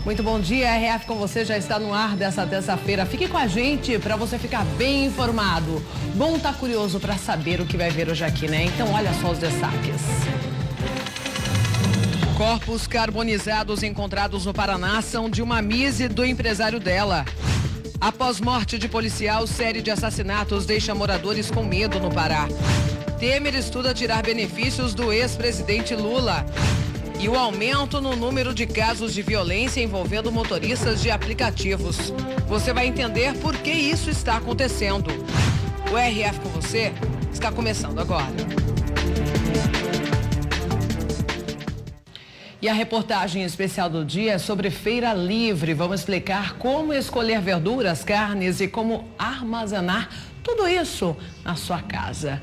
Muito bom dia, RF com você, já está no ar dessa terça-feira. Fique com a gente para você ficar bem informado. Bom tá curioso para saber o que vai ver hoje aqui, né? Então olha só os destaques. Corpos carbonizados encontrados no Paraná são de uma mise do empresário dela. Após morte de policial, série de assassinatos deixa moradores com medo no Pará. Temer estuda tirar benefícios do ex-presidente Lula. E o aumento no número de casos de violência envolvendo motoristas de aplicativos. Você vai entender por que isso está acontecendo. O RF com você está começando agora. E a reportagem especial do dia é sobre Feira Livre. Vamos explicar como escolher verduras, carnes e como armazenar tudo isso na sua casa.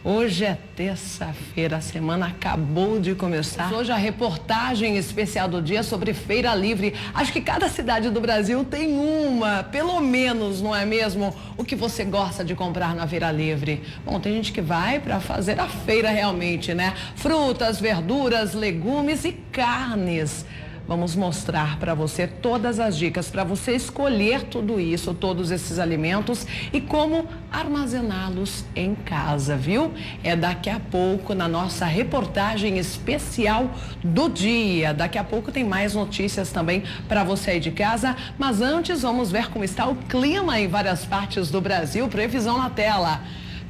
Hoje é terça-feira, a semana acabou de começar. Hoje a reportagem especial do dia sobre Feira Livre. Acho que cada cidade do Brasil tem uma, pelo menos, não é mesmo? O que você gosta de comprar na Feira Livre? Bom, tem gente que vai para fazer a feira realmente, né? Frutas, verduras, legumes e carnes. Vamos mostrar para você todas as dicas para você escolher tudo isso, todos esses alimentos e como armazená-los em casa, viu? É daqui a pouco na nossa reportagem especial do dia. Daqui a pouco tem mais notícias também para você aí de casa, mas antes vamos ver como está o clima em várias partes do Brasil. Previsão na tela.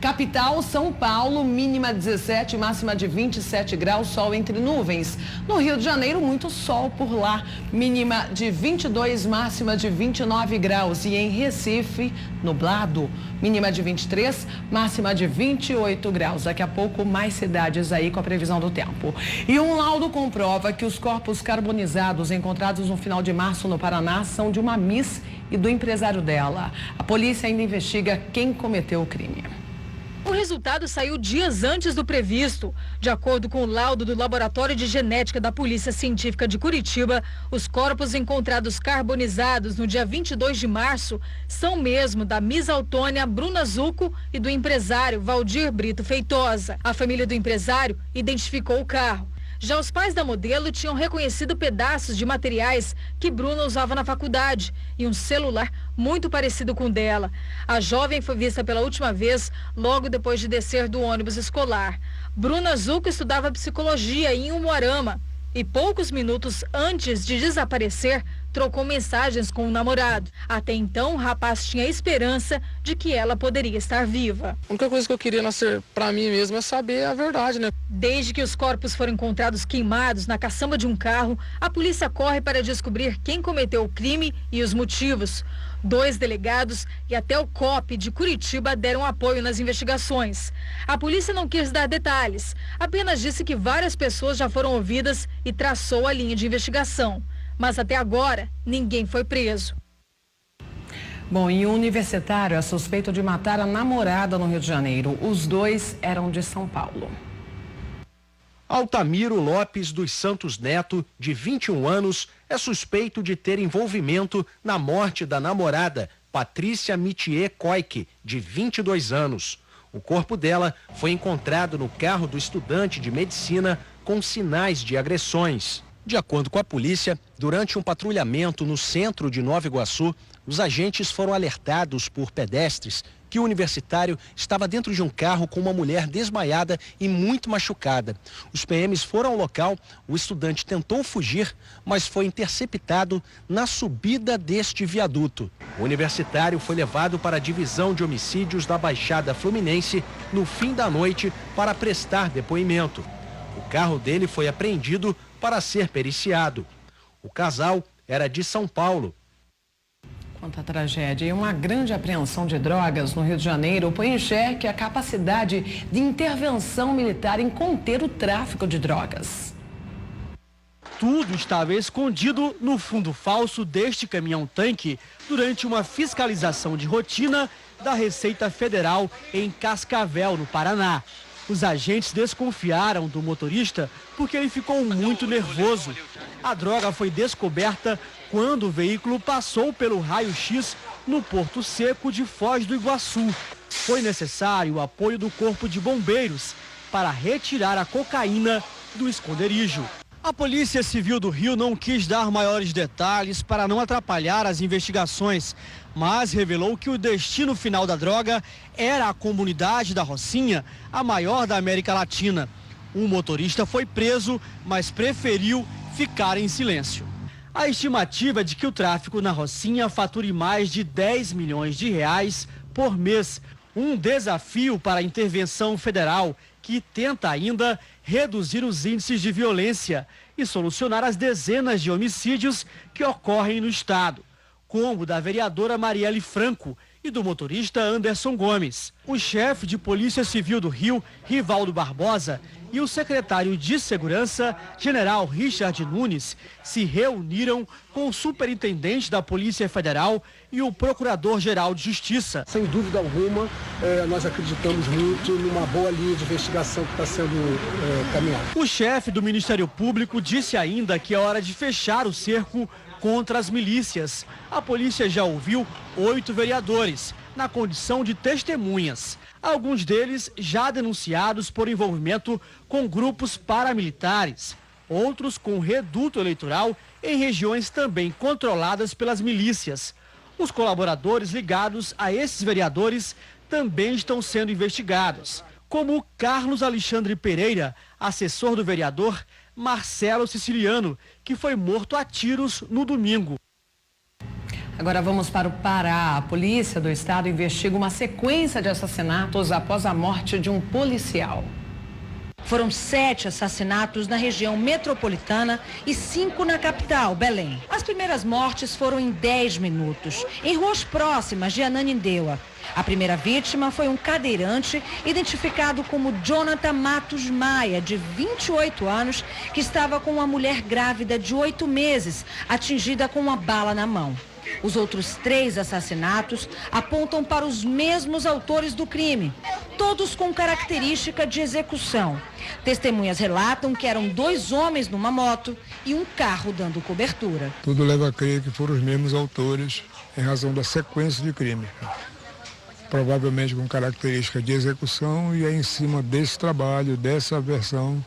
Capital, São Paulo, mínima 17, máxima de 27 graus, sol entre nuvens. No Rio de Janeiro, muito sol por lá, mínima de 22, máxima de 29 graus. E em Recife, nublado, mínima de 23, máxima de 28 graus. Daqui a pouco, mais cidades aí com a previsão do tempo. E um laudo comprova que os corpos carbonizados encontrados no final de março no Paraná são de uma miss e do empresário dela. A polícia ainda investiga quem cometeu o crime. O resultado saiu dias antes do previsto. De acordo com o laudo do Laboratório de Genética da Polícia Científica de Curitiba, os corpos encontrados carbonizados no dia 22 de março são mesmo da Miss Autônia Bruna Zucco e do empresário Valdir Brito Feitosa. A família do empresário identificou o carro. Já os pais da modelo tinham reconhecido pedaços de materiais que Bruna usava na faculdade e um celular muito parecido com o dela. A jovem foi vista pela última vez logo depois de descer do ônibus escolar. Bruna Zucco estudava psicologia em Umuarama e poucos minutos antes de desaparecer, trocou mensagens com o namorado. Até então, o rapaz tinha esperança de que ela poderia estar viva. A única coisa que eu queria para mim mesmo é saber a verdade, né? Desde que os corpos foram encontrados queimados na caçamba de um carro, a polícia corre para descobrir quem cometeu o crime e os motivos. 2 delegados e até o COP de Curitiba deram apoio nas investigações. A polícia não quis dar detalhes, apenas disse que várias pessoas já foram ouvidas e traçou a linha de investigação. Mas até agora, ninguém foi preso. Bom, e um universitário é suspeito de matar a namorada no Rio de Janeiro. Os dois eram de São Paulo. Altamiro Lopes dos Santos Neto, de 21 anos, é suspeito de ter envolvimento na morte da namorada, Patrícia Mitier Coique, de 22 anos. O corpo dela foi encontrado no carro do estudante de medicina com sinais de agressões. De acordo com a polícia, durante um patrulhamento no centro de Nova Iguaçu, os agentes foram alertados por pedestres que o universitário estava dentro de um carro com uma mulher desmaiada e muito machucada. Os PMs foram ao local, o estudante tentou fugir, mas foi interceptado na subida deste viaduto. O universitário foi levado para a divisão de homicídios da Baixada Fluminense no fim da noite para prestar depoimento. O carro dele foi apreendido para ser periciado. O casal era de São Paulo. Quanta tragédia. E uma grande apreensão de drogas no Rio de Janeiro põe em xeque a capacidade de intervenção militar em conter o tráfico de drogas. Tudo estava escondido no fundo falso deste caminhão-tanque durante uma fiscalização de rotina da Receita Federal em Cascavel, no Paraná. Os agentes desconfiaram do motorista porque ele ficou muito nervoso. A droga foi descoberta quando o veículo passou pelo raio-x no Porto Seco de Foz do Iguaçu. Foi necessário o apoio do Corpo de Bombeiros para retirar a cocaína do esconderijo. A Polícia Civil do Rio não quis dar maiores detalhes para não atrapalhar as investigações, mas revelou que o destino final da droga era a comunidade da Rocinha, a maior da América Latina. Um motorista foi preso, mas preferiu ficar em silêncio. A estimativa é de que o tráfico na Rocinha fature mais de 10 milhões de reais por mês. Um desafio para a intervenção federal, que tenta ainda reduzir os índices de violência e solucionar as dezenas de homicídios que ocorrem no estado, como o da vereadora Marielle Franco e do motorista Anderson Gomes. O chefe de Polícia Civil do Rio, Rivaldo Barbosa, e o secretário de Segurança, General Richard Nunes, se reuniram com o superintendente da Polícia Federal e o Procurador-Geral de Justiça. Sem dúvida alguma, nós acreditamos muito numa boa linha de investigação que está sendo caminhada. O chefe do Ministério Público disse ainda que é hora de fechar o cerco contra as milícias. A polícia já ouviu 8 vereadores, na condição de testemunhas. Alguns deles já denunciados por envolvimento com grupos paramilitares. Outros com reduto eleitoral em regiões também controladas pelas milícias. Os colaboradores ligados a esses vereadores também estão sendo investigados, como Carlos Alexandre Pereira, assessor do vereador Marcelo Siciliano, que foi morto a tiros no domingo. Agora vamos para o Pará. A polícia do estado investiga uma sequência de assassinatos após a morte de um policial. Foram 7 assassinatos na região metropolitana e 5 na capital, Belém. As primeiras mortes foram em 10 minutos, em ruas próximas de Ananindeua. A primeira vítima foi um cadeirante identificado como Jonathan Matos Maia, de 28 anos, que estava com uma mulher grávida de 8 meses, atingida com uma bala na mão. Os outros 3 assassinatos apontam para os mesmos autores do crime, todos com característica de execução. Testemunhas relatam que eram 2 homens numa moto e um carro dando cobertura. Tudo leva a crer que foram os mesmos autores em razão da sequência de crime. Provavelmente com característica de execução, e é em cima desse trabalho, dessa versão,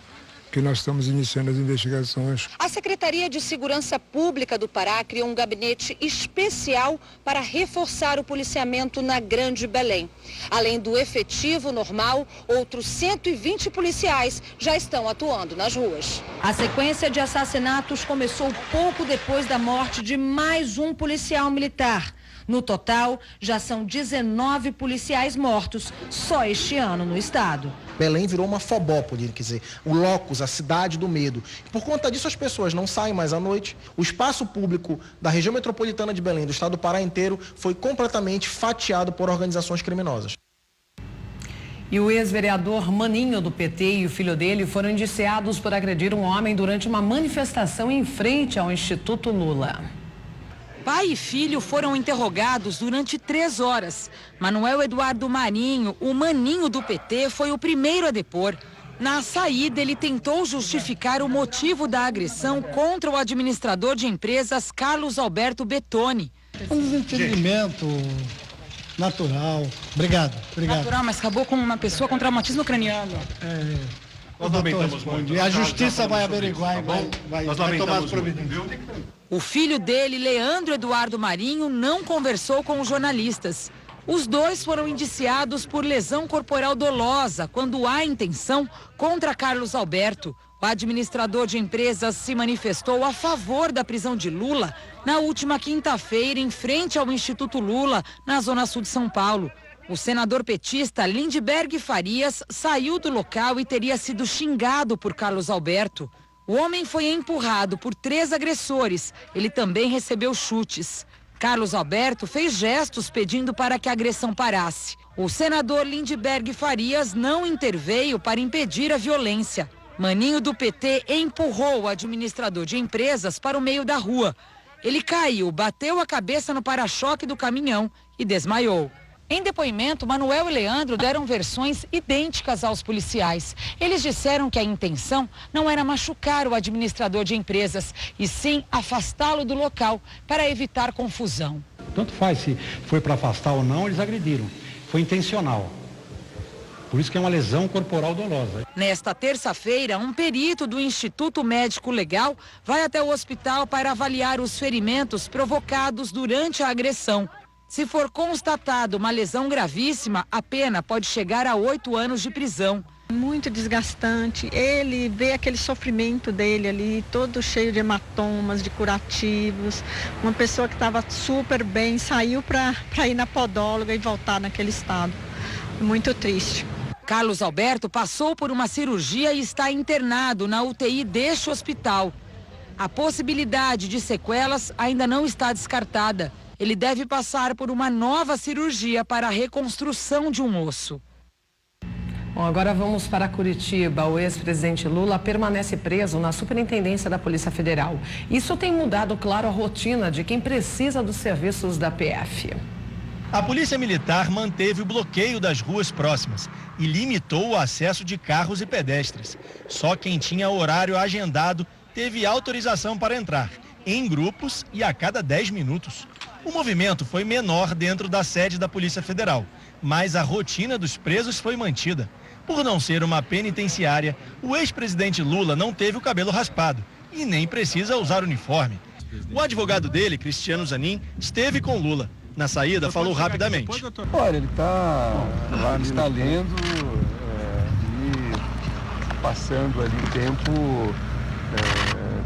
que nós estamos iniciando as investigações. A Secretaria de Segurança Pública do Pará criou um gabinete especial para reforçar o policiamento na Grande Belém. Além do efetivo normal, outros 120 policiais já estão atuando nas ruas. A sequência de assassinatos começou pouco depois da morte de mais um policial militar. No total, já são 19 policiais mortos só este ano no estado. Belém virou uma fobópole, quer dizer, o locus, a cidade do medo. Por conta disso, as pessoas não saem mais à noite. O espaço público da região metropolitana de Belém, do estado do Pará inteiro, foi completamente fatiado por organizações criminosas. E o ex-vereador Maninho do PT e o filho dele foram indiciados por agredir um homem durante uma manifestação em frente ao Instituto Lula. Pai e filho foram interrogados durante 3 horas. Manuel Eduardo Marinho, o Maninho do PT, foi o primeiro a depor. Na saída, ele tentou justificar o motivo da agressão contra o administrador de empresas Carlos Alberto Bettoni. Um desentendimento natural. Obrigado. Natural, mas acabou com uma pessoa com traumatismo craniano. Nós lamentamos muito. A justiça vai averiguar e vai tomar as providências. O filho dele, Leandro Eduardo Marinho, não conversou com os jornalistas. Os 2 foram indiciados por lesão corporal dolosa, quando há intenção, contra Carlos Alberto. O administrador de empresas se manifestou a favor da prisão de Lula na última quinta-feira, em frente ao Instituto Lula, na zona sul de São Paulo. O senador petista Lindbergh Farias saiu do local e teria sido xingado por Carlos Alberto. O homem foi empurrado por 3 agressores. Ele também recebeu chutes. Carlos Alberto fez gestos pedindo para que a agressão parasse. O senador Lindbergh Farias não interveio para impedir a violência. Maninho do PT empurrou o administrador de empresas para o meio da rua. Ele caiu, bateu a cabeça no para-choque do caminhão e desmaiou. Em depoimento, Manuel e Leandro deram versões idênticas aos policiais. Eles disseram que a intenção não era machucar o administrador de empresas, e sim afastá-lo do local para evitar confusão. Tanto faz se foi para afastar ou não, eles agrediram. Foi intencional. Por isso que é uma lesão corporal dolosa. Nesta terça-feira, um perito do Instituto Médico Legal vai até o hospital para avaliar os ferimentos provocados durante a agressão. Se for constatado uma lesão gravíssima, a pena pode chegar a 8 anos de prisão. Muito desgastante, ele vê aquele sofrimento dele ali, todo cheio de hematomas, de curativos, uma pessoa que estava super bem, saiu para ir na podóloga e voltar naquele estado. Muito triste. Carlos Alberto passou por uma cirurgia e está internado na UTI deste hospital. A possibilidade de sequelas ainda não está descartada. Ele deve passar por uma nova cirurgia para a reconstrução de um osso. Bom, agora vamos para Curitiba. O ex-presidente Lula permanece preso na Superintendência da Polícia Federal. Isso tem mudado, claro, a rotina de quem precisa dos serviços da PF. A Polícia Militar manteve o bloqueio das ruas próximas e limitou o acesso de carros e pedestres. Só quem tinha horário agendado teve autorização para entrar, em grupos e a cada 10 minutos. O movimento foi menor dentro da sede da Polícia Federal, mas a rotina dos presos foi mantida. Por não ser uma penitenciária, o ex-presidente Lula não teve o cabelo raspado e nem precisa usar uniforme. O advogado dele, Cristiano Zanin, esteve com Lula. Na saída, falou rapidamente. Olha, ele está lendo e passando ali tempo,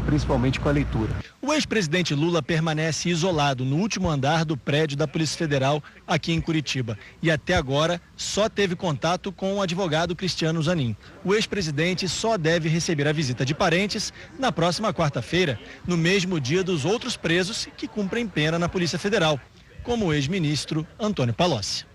principalmente com a leitura. O ex-presidente Lula permanece isolado no último andar do prédio da Polícia Federal aqui em Curitiba e até agora só teve contato com o advogado Cristiano Zanin. O ex-presidente só deve receber a visita de parentes na próxima quarta-feira, no mesmo dia dos outros presos que cumprem pena na Polícia Federal, como o ex-ministro Antônio Palocci.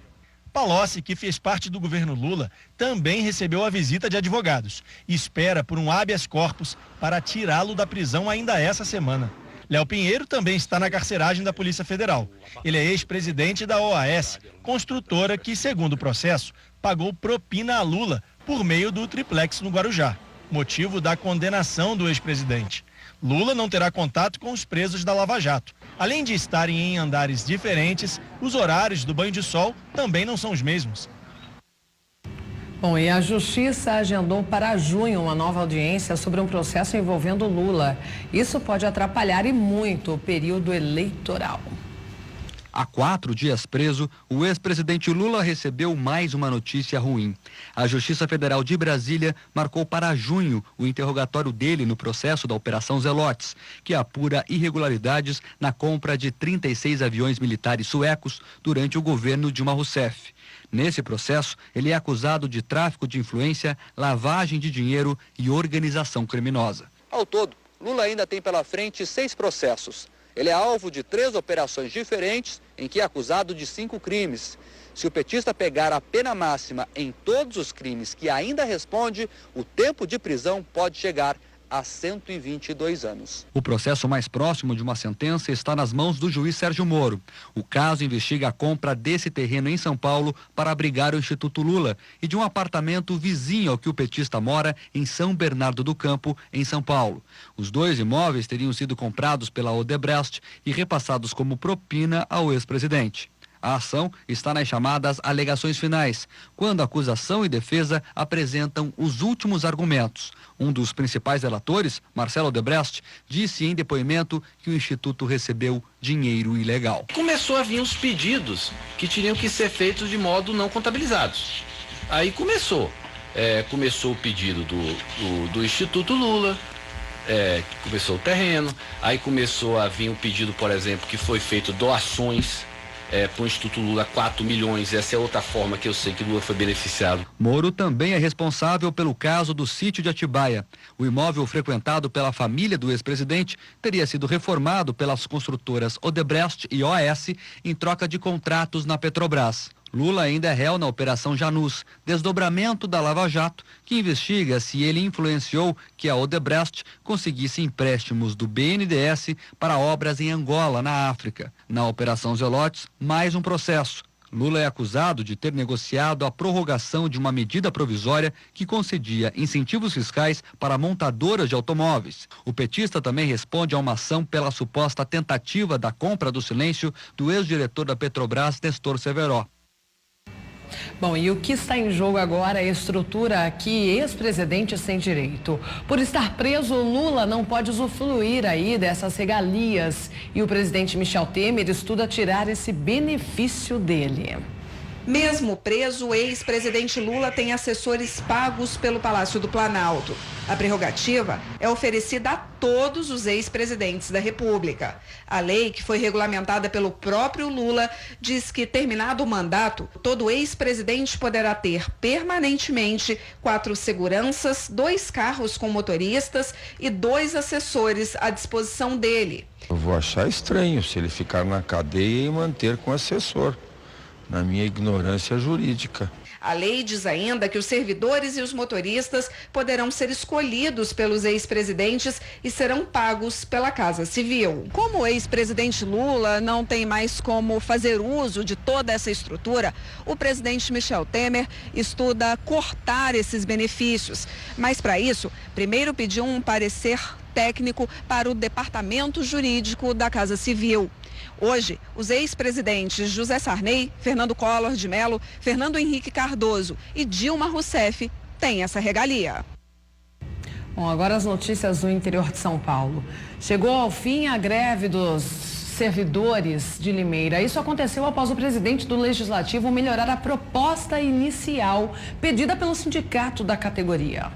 Palocci, que fez parte do governo Lula, também recebeu a visita de advogados e espera por um habeas corpus para tirá-lo da prisão ainda essa semana. Léo Pinheiro também está na carceragem da Polícia Federal. Ele é ex-presidente da OAS, construtora que, segundo o processo, pagou propina a Lula por meio do triplex no Guarujá, motivo da condenação do ex-presidente. Lula não terá contato com os presos da Lava Jato. Além de estarem em andares diferentes, os horários do banho de sol também não são os mesmos. Bom, e a Justiça agendou para junho uma nova audiência sobre um processo envolvendo Lula. Isso pode atrapalhar e muito o período eleitoral. Há 4 dias preso, o ex-presidente Lula recebeu mais uma notícia ruim. A Justiça Federal de Brasília marcou para junho o interrogatório dele no processo da Operação Zelotes, que apura irregularidades na compra de 36 aviões militares suecos durante o governo Dilma Rousseff. Nesse processo, ele é acusado de tráfico de influência, lavagem de dinheiro e organização criminosa. Ao todo, Lula ainda tem pela frente 6 processos. Ele é alvo de 3 operações diferentes, em que é acusado de 5 crimes. Se o petista pegar a pena máxima em todos os crimes que ainda responde, o tempo de prisão pode chegar a 122 anos. O processo mais próximo de uma sentença está nas mãos do juiz Sérgio Moro. O caso investiga a compra desse terreno em São Paulo para abrigar o Instituto Lula e de um apartamento vizinho ao que o petista mora em São Bernardo do Campo, em São Paulo. Os 2 imóveis teriam sido comprados pela Odebrecht e repassados como propina ao ex-presidente. A ação está nas chamadas alegações finais, quando acusação e defesa apresentam os últimos argumentos. Um dos principais relatores, Marcelo Odebrecht, disse em depoimento que o Instituto recebeu dinheiro ilegal. Começou a vir os pedidos que teriam que ser feitos de modo não contabilizados. Aí começou o pedido do Instituto Lula, começou o terreno, aí começou a vir um pedido, por exemplo, que foi feito doações para o Instituto Lula, 4 milhões, essa é outra forma que eu sei que Lula foi beneficiado. Moro também é responsável pelo caso do sítio de Atibaia. O imóvel frequentado pela família do ex-presidente teria sido reformado pelas construtoras Odebrecht e OAS em troca de contratos na Petrobras. Lula ainda é réu na Operação Janus, desdobramento da Lava Jato, que investiga se ele influenciou que a Odebrecht conseguisse empréstimos do BNDES para obras em Angola, na África. Na Operação Zelotes, mais um processo. Lula é acusado de ter negociado a prorrogação de uma medida provisória que concedia incentivos fiscais para montadoras de automóveis. O petista também responde a uma ação pela suposta tentativa da compra do silêncio do ex-diretor da Petrobras, Nestor Severo. Bom, e o que está em jogo agora é a estrutura que ex-presidentes têm direito. Por estar preso, Lula não pode usufruir aí dessas regalias. E o presidente Michel Temer estuda tirar esse benefício dele. Mesmo preso, o ex-presidente Lula tem assessores pagos pelo Palácio do Planalto. A prerrogativa é oferecida a todos os ex-presidentes da República. A lei, que foi regulamentada pelo próprio Lula, diz que, terminado o mandato, todo ex-presidente poderá ter permanentemente 4 seguranças, 2 carros com motoristas e 2 assessores à disposição dele. Eu vou achar estranho se ele ficar na cadeia e manter com assessor, na minha ignorância jurídica. A lei diz ainda que os servidores e os motoristas poderão ser escolhidos pelos ex-presidentes e serão pagos pela Casa Civil. Como o ex-presidente Lula não tem mais como fazer uso de toda essa estrutura, o presidente Michel Temer estuda cortar esses benefícios. Mas para isso, primeiro pediu um parecer técnico para o Departamento Jurídico da Casa Civil. Hoje, os ex-presidentes José Sarney, Fernando Collor de Mello, Fernando Henrique Cardoso e Dilma Rousseff têm essa regalia. Bom, agora as notícias do interior de São Paulo. Chegou ao fim a greve dos servidores de Limeira. Isso aconteceu após o presidente do Legislativo melhorar a proposta inicial pedida pelo sindicato da categoria.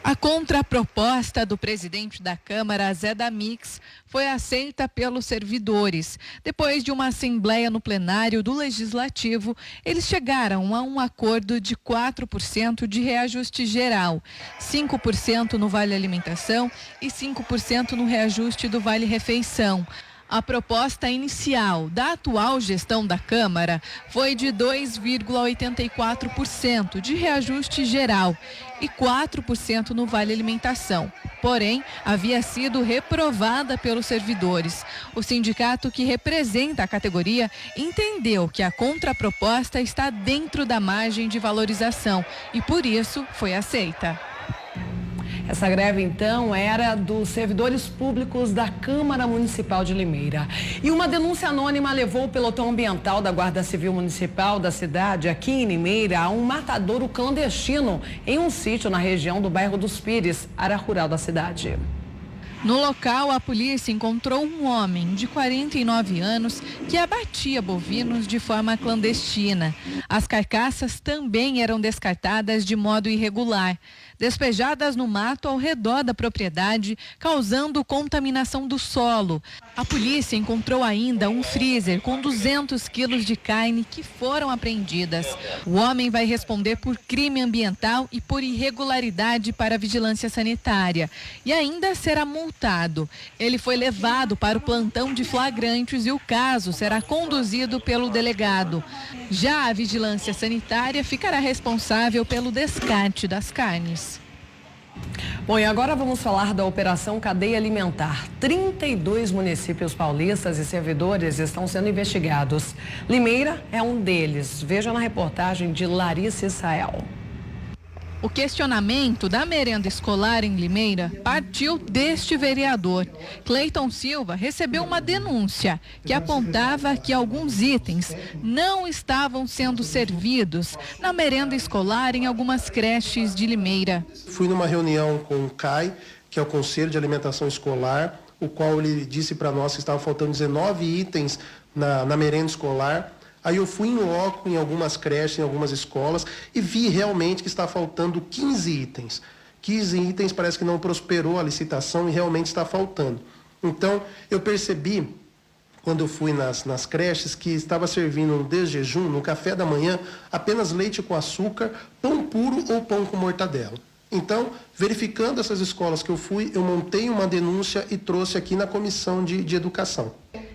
A contraproposta do presidente da Câmara, Zé Damix, foi aceita pelos servidores. Depois de uma assembleia no plenário do Legislativo, eles chegaram a um acordo de 4% de reajuste geral, 5% no Vale Alimentação e 5% no reajuste do Vale Refeição. A proposta inicial da atual gestão da Câmara foi de 2,84% de reajuste geral e 4% no Vale Alimentação. Porém, havia sido reprovada pelos servidores. O sindicato que representa a categoria entendeu que a contraproposta está dentro da margem de valorização e, por isso, foi aceita. Essa greve, então, era dos servidores públicos da Câmara Municipal de Limeira. E uma denúncia anônima levou o pelotão ambiental da Guarda Civil Municipal da cidade, aqui em Limeira, a um matadouro clandestino em um sítio na região do bairro dos Pires, área rural da cidade. No local, a polícia encontrou um homem de 49 anos que abatia bovinos de forma clandestina. As carcaças também eram descartadas de modo irregular, despejadas no mato ao redor da propriedade, causando contaminação do solo. A polícia encontrou ainda um freezer com 200 quilos de carne que foram apreendidas. O homem vai responder por crime ambiental e por irregularidade para a vigilância sanitária e ainda será multado. Ele foi levado para o plantão de flagrantes e o caso será conduzido pelo delegado. Já a vigilância sanitária ficará responsável pelo descarte das carnes. Bom, e agora vamos falar da Operação Cadeia Alimentar. 32 municípios paulistas e servidores estão sendo investigados. Limeira é um deles. Veja na reportagem de Larissa Israel. O questionamento da merenda escolar em Limeira partiu deste vereador. Cleiton Silva recebeu uma denúncia que apontava que alguns itens não estavam sendo servidos na merenda escolar em algumas creches de Limeira. Fui numa reunião com o CAI, que é o Conselho de Alimentação Escolar, o qual ele disse para nós que estavam faltando 19 itens na merenda escolar. Aí eu fui em loco em algumas creches, em algumas escolas e vi realmente que está faltando 15 itens. 15 itens parece que não prosperou a licitação e realmente está faltando. Então, eu percebi, quando eu fui nas creches, que estava servindo no desjejum, no café da manhã, apenas leite com açúcar, pão puro ou pão com mortadela. Então, verificando essas escolas que eu fui, eu montei uma denúncia e trouxe aqui na Comissão de Educação.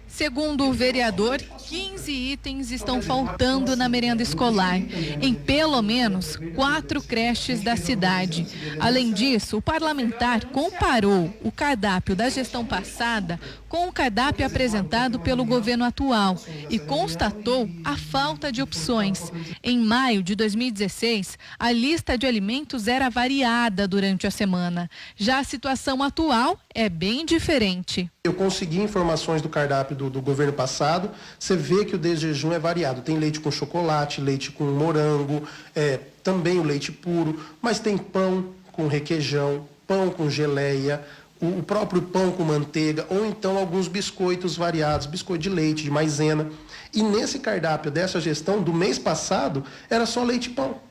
Segundo o vereador, 15 itens estão faltando na merenda escolar, em pelo menos 4 creches da cidade. Além disso, o parlamentar comparou o cardápio da gestão passada com o cardápio apresentado pelo governo atual e constatou a falta de opções. Em maio de 2016, a lista de alimentos era variada durante a semana. Já a situação atual é bem diferente. Eu consegui informações do cardápio do governo passado, você vê que o desjejum é variado. Tem leite com chocolate, leite com morango, também o leite puro, mas tem pão com requeijão, pão com geleia, o próprio pão com manteiga, ou então alguns biscoitos variados, biscoito de leite, de maisena. E nesse cardápio dessa gestão, do mês passado, era só leite e pão.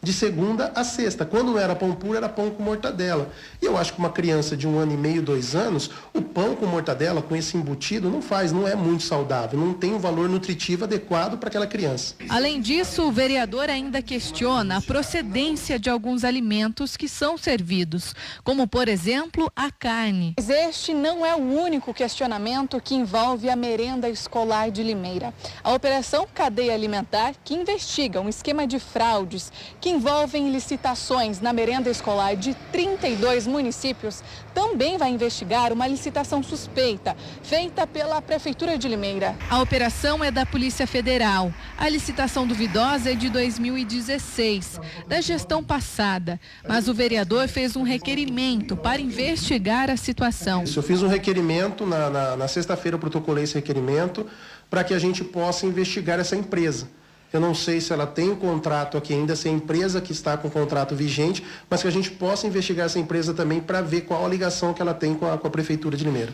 De segunda a sexta. Quando não era pão puro, era pão com mortadela. E eu acho que uma criança de 1 ano e meio, 2 anos, o pão com mortadela, com esse embutido, não é muito saudável, não tem um valor nutritivo adequado para aquela criança. Além disso, o vereador ainda questiona a procedência de alguns alimentos que são servidos, como, por exemplo, a carne. Mas este não é o único questionamento que envolve a merenda escolar de Limeira. A Operação Cadeia Alimentar, que investiga um esquema de fraudes que envolvem licitações na merenda escolar de 32 municípios, também vai investigar uma licitação suspeita feita pela Prefeitura de Limeira. A operação é da Polícia Federal. A licitação duvidosa é de 2016, da gestão passada, mas o vereador fez um requerimento para investigar a situação. Eu fiz um requerimento, na sexta-feira eu protocolei esse requerimento para que a gente possa investigar essa empresa. Eu não sei se ela tem um contrato aqui ainda, se é a empresa que está com o contrato vigente, mas que a gente possa investigar essa empresa também para ver qual a ligação que ela tem com a Prefeitura de Limeira.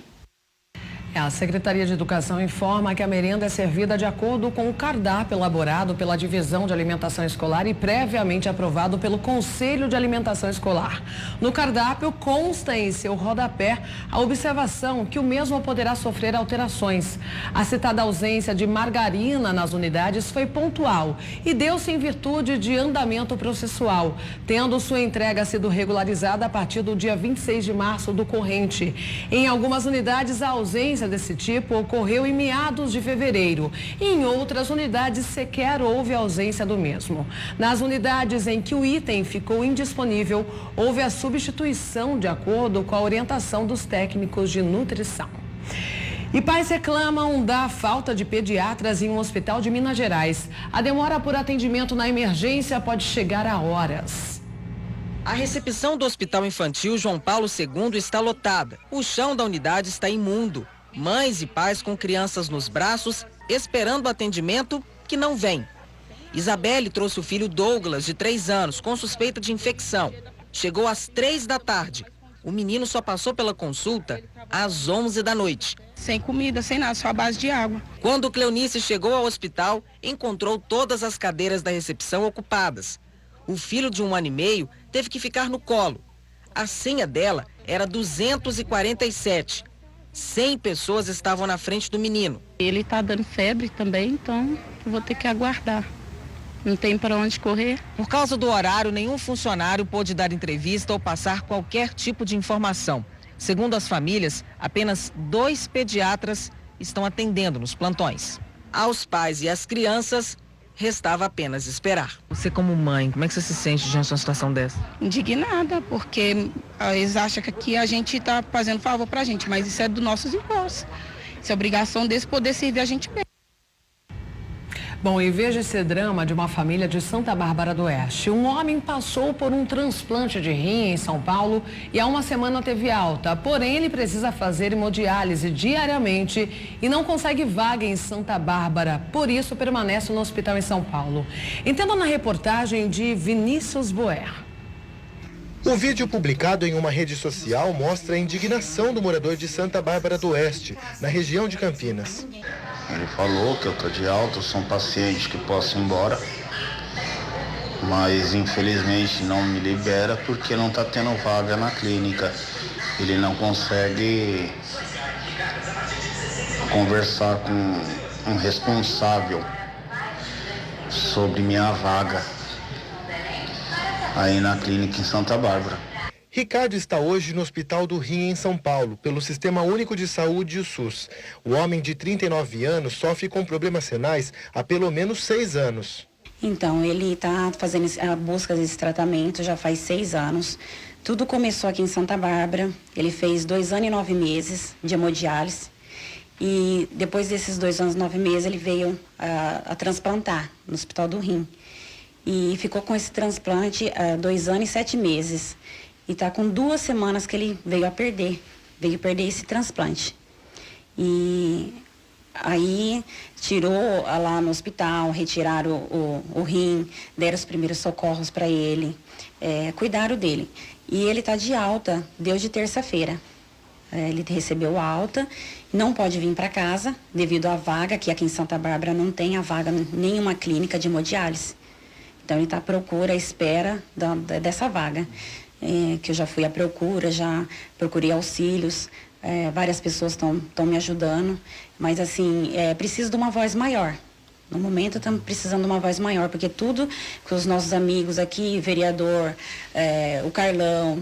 A Secretaria de Educação informa que a merenda é servida de acordo com o cardápio elaborado pela Divisão de Alimentação Escolar e previamente aprovado pelo Conselho de Alimentação Escolar. No cardápio consta em seu rodapé a observação que o mesmo poderá sofrer alterações. A citada ausência de margarina nas unidades foi pontual e deu-se em virtude de andamento processual, tendo sua entrega sido regularizada a partir do dia 26 de março do corrente. Em algumas unidades, a ausência desse tipo ocorreu em meados de fevereiro. Em outras unidades, sequer houve ausência do mesmo. Nas unidades em que o item ficou indisponível, houve a substituição de acordo com a orientação dos técnicos de nutrição. E pais reclamam da falta de pediatras em um hospital de Minas Gerais. A demora por atendimento na emergência pode chegar a horas. A recepção do Hospital Infantil João Paulo II está lotada. O chão da unidade está imundo. Mães e pais com crianças nos braços, esperando o atendimento que não vem. Isabelle trouxe o filho Douglas, de 3 anos, com suspeita de infecção. Chegou às 3 da tarde. O menino só passou pela consulta às 11 da noite. Sem comida, sem nada, só a base de água. Quando Cleonice chegou ao hospital, encontrou todas as cadeiras da recepção ocupadas. O filho de 1 ano e meio teve que ficar no colo. A senha dela era 247. 100 pessoas estavam na frente do menino. Ele está dando febre também, então eu vou ter que aguardar. Não tem para onde correr. Por causa do horário, nenhum funcionário pôde dar entrevista ou passar qualquer tipo de informação. Segundo as famílias, apenas 2 pediatras estão atendendo nos plantões. Aos pais e às crianças, restava apenas esperar. Você como mãe, como é que você se sente diante de uma situação dessa? Indignada, porque eles acham que aqui a gente está fazendo favor para a gente, mas isso é dos nossos impostos. Isso é obrigação deles poder servir a gente bem. Bom, e veja esse drama de uma família de Santa Bárbara do Oeste. Um homem passou por um transplante de rim em São Paulo e há uma semana teve alta. Porém, ele precisa fazer hemodiálise diariamente e não consegue vaga em Santa Bárbara. Por isso, permanece no hospital em São Paulo. Entenda na reportagem de Vinícius Boer. O vídeo publicado em uma rede social mostra a indignação do morador de Santa Bárbara do Oeste, na região de Campinas. Ele falou que eu estou de alta, eu sou um paciente que posso ir embora, mas infelizmente não me libera porque não está tendo vaga na clínica. Ele não consegue conversar com um responsável sobre minha vaga aí na clínica em Santa Bárbara. Ricardo está hoje no Hospital do Rim, em São Paulo, pelo Sistema Único de Saúde, o SUS. O homem de 39 anos sofre com problemas renais há pelo menos 6 anos. Então, ele está fazendo a busca desse tratamento já faz 6 anos. Tudo começou aqui em Santa Bárbara. Ele fez 2 anos e 9 meses de hemodiálise. E depois desses 2 anos e 9 meses, ele veio a transplantar no Hospital do Rim. E ficou com esse transplante há 2 anos e 7 meses. E está com 2 semanas que ele veio a perder veio perder esse transplante. E aí tirou lá no hospital, retiraram o rim, deram os primeiros socorros para ele, cuidaram dele. E ele está de alta, deu de terça-feira. Ele recebeu alta, não pode vir para casa devido à vaga, que aqui em Santa Bárbara não tem a vaga em nenhuma clínica de hemodiálise. Então ele está à procura, à espera dessa vaga. Que eu já fui à procura, já procurei auxílios, várias pessoas estão me ajudando, mas assim, preciso de uma voz maior. No momento estamos precisando de uma voz maior, porque tudo que os nossos amigos aqui, vereador, o Carlão,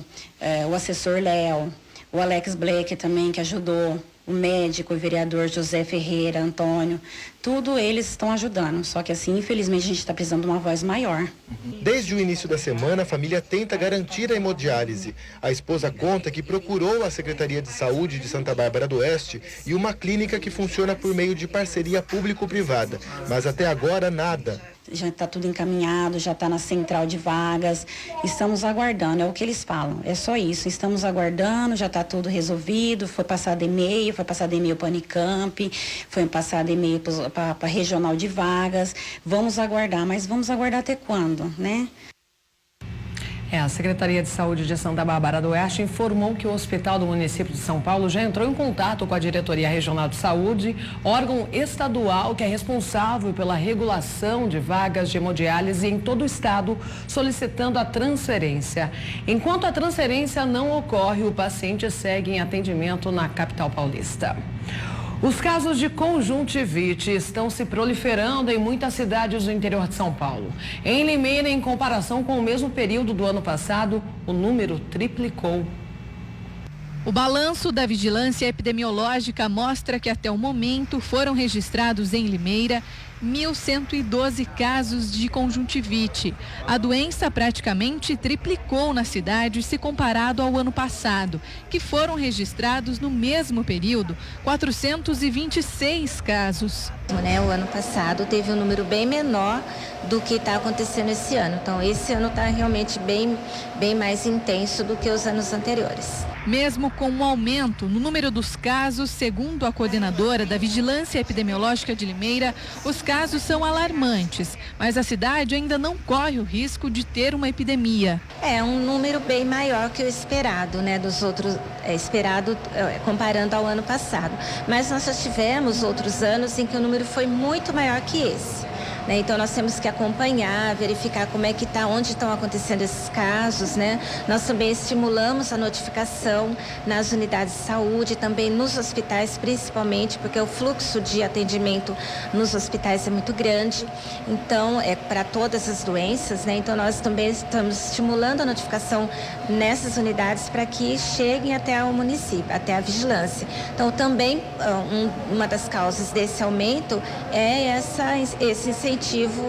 o assessor Léo, o Alex Black também, que ajudou, o médico, o vereador José Ferreira, Antônio, tudo eles estão ajudando. Só que assim, infelizmente, a gente está precisando de uma voz maior. Desde o início da semana, a família tenta garantir a hemodiálise. A esposa conta que procurou a Secretaria de Saúde de Santa Bárbara do Oeste e uma clínica que funciona por meio de parceria público-privada. Mas até agora, nada. Já está tudo encaminhado, já está na central de vagas, estamos aguardando, é o que eles falam, é só isso, estamos aguardando, já está tudo resolvido, foi passado e-mail para a Unicamp, foi passado e-mail para a regional de vagas, vamos aguardar, mas vamos aguardar até quando, né? A Secretaria de Saúde de Santa Bárbara do Oeste informou que o Hospital do Município de São Paulo já entrou em contato com a Diretoria Regional de Saúde, órgão estadual que é responsável pela regulação de vagas de hemodiálise em todo o estado, solicitando a transferência. Enquanto a transferência não ocorre, o paciente segue em atendimento na capital paulista. Os casos de conjuntivite estão se proliferando em muitas cidades do interior de São Paulo. Em Limeira, em comparação com o mesmo período do ano passado, o número triplicou. O balanço da Vigilância Epidemiológica mostra que até o momento foram registrados em Limeira 1.112 casos de conjuntivite. A doença praticamente triplicou na cidade se comparado ao ano passado, que foram registrados no mesmo período 426 casos. O ano passado teve um número bem menor do que está acontecendo esse ano. Então, esse ano está realmente bem mais intenso do que os anos anteriores. Mesmo com um aumento no número dos casos, segundo a coordenadora da Vigilância Epidemiológica de Limeira, os casos são alarmantes, mas a cidade ainda não corre o risco de ter uma epidemia. É um número bem maior que o esperado, né, dos outros, comparando ao ano passado. Mas nós já tivemos outros anos em que o número foi muito maior que esse. Então nós temos que acompanhar, verificar como é que está, onde estão acontecendo esses casos, né? Nós também estimulamos a notificação nas unidades de saúde, também nos hospitais, principalmente, porque o fluxo de atendimento nos hospitais é muito grande. Então, para todas as doenças, né? Então nós também estamos estimulando a notificação nessas unidades para que cheguem até o município, até a vigilância. Então também uma das causas desse aumento é esse incentivo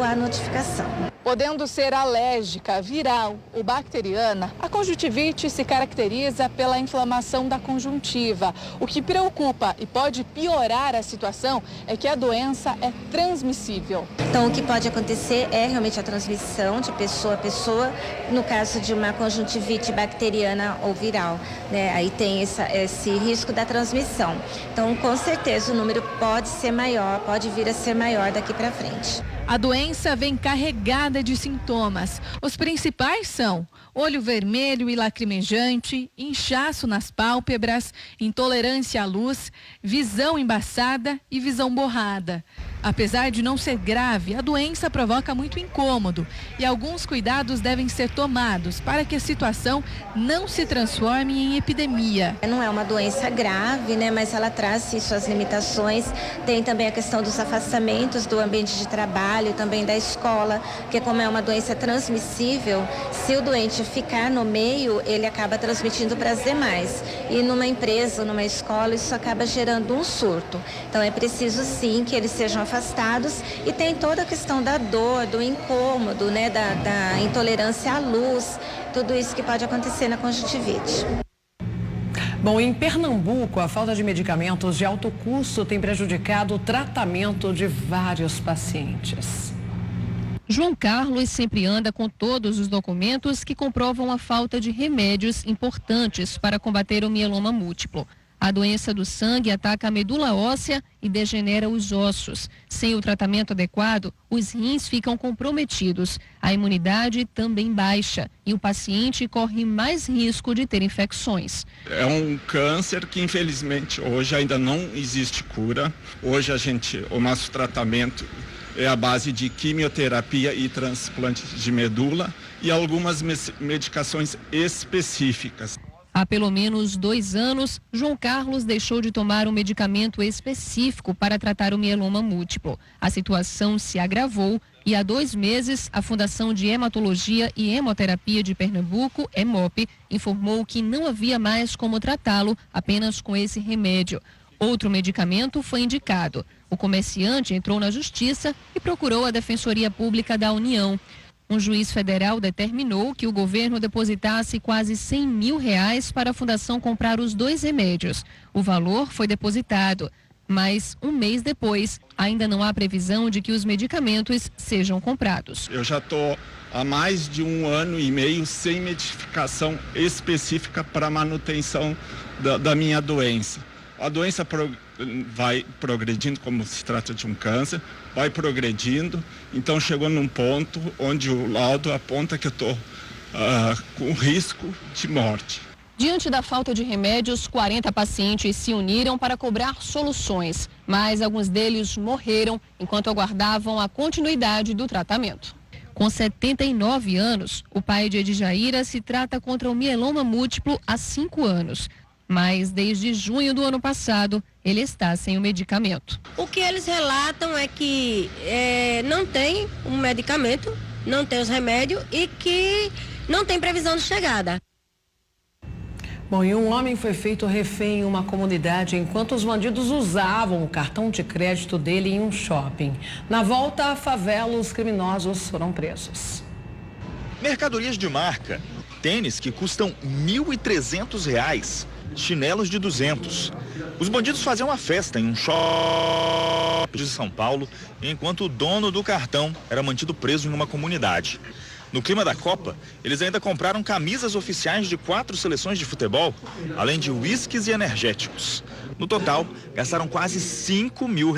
à notificação. Podendo ser alérgica, viral ou bacteriana, a conjuntivite se caracteriza pela inflamação da conjuntiva. O que preocupa e pode piorar a situação é que a doença é transmissível. Então, o que pode acontecer é realmente a transmissão de pessoa a pessoa, no caso de uma conjuntivite bacteriana ou viral, né? Aí tem esse risco da transmissão. Então, com certeza, o número pode ser maior, pode vir a ser maior daqui para frente. A doença vem carregada de sintomas. Os principais são olho vermelho e lacrimejante, inchaço nas pálpebras, intolerância à luz, visão embaçada e visão borrada. Apesar de não ser grave, a doença provoca muito incômodo e alguns cuidados devem ser tomados para que a situação não se transforme em epidemia. Não é uma doença grave, né, mas ela traz sim suas limitações. Tem também a questão dos afastamentos do ambiente de trabalho, também da escola, porque como é uma doença transmissível, se o doente ficar no meio, ele acaba transmitindo para as demais. E numa empresa, numa escola, isso acaba gerando um surto. Então é preciso sim que eles sejam afastados e tem toda a questão da dor, do incômodo, né, da intolerância à luz, tudo isso que pode acontecer na conjuntivite. Bom, em Pernambuco, a falta de medicamentos de alto custo tem prejudicado o tratamento de vários pacientes. João Carlos sempre anda com todos os documentos que comprovam a falta de remédios importantes para combater o mieloma múltiplo. A doença do sangue ataca a medula óssea e degenera os ossos. Sem o tratamento adequado, os rins ficam comprometidos, a imunidade também baixa e o paciente corre mais risco de ter infecções. É um câncer que, infelizmente, hoje ainda não existe cura. Hoje o nosso tratamento é a base de quimioterapia e transplante de medula e algumas medicações específicas. Há pelo menos 2 anos, João Carlos deixou de tomar um medicamento específico para tratar o mieloma múltiplo. A situação se agravou e há 2 meses, a Fundação de Hematologia e Hemoterapia de Pernambuco, HEMOP, informou que não havia mais como tratá-lo apenas com esse remédio. Outro medicamento foi indicado. O comerciante entrou na Justiça e procurou a Defensoria Pública da União. Um juiz federal determinou que o governo depositasse quase R$100 mil para a fundação comprar os 2 remédios. O valor foi depositado, mas 1 mês depois, ainda não há previsão de que os medicamentos sejam comprados. Eu já estou há mais de 1 ano e meio sem medicação específica para manutenção da minha doença. A doença vai progredindo, como se trata de um câncer, vai progredindo, então chegou num ponto onde o laudo aponta que eu estou com risco de morte. Diante da falta de remédios, 40 pacientes se uniram para cobrar soluções, mas alguns deles morreram enquanto aguardavam a continuidade do tratamento. Com 79 anos, o pai de Edjaíra se trata contra o mieloma múltiplo há 5 anos. Mas desde junho do ano passado, ele está sem o medicamento. O que eles relatam é que não tem um medicamento, não tem os remédios e que não tem previsão de chegada. Bom, e um homem foi feito refém em uma comunidade enquanto os bandidos usavam o cartão de crédito dele em um shopping. Na volta à favela, os criminosos foram presos. Mercadorias de marca, tênis que custam R$1.300. Chinelos de 200. Os bandidos faziam uma festa em um shopping de São Paulo, enquanto o dono do cartão era mantido preso em uma comunidade. No clima da Copa, eles ainda compraram camisas oficiais de 4 seleções de futebol, além de uísques e energéticos. No total, gastaram quase R$5 mil.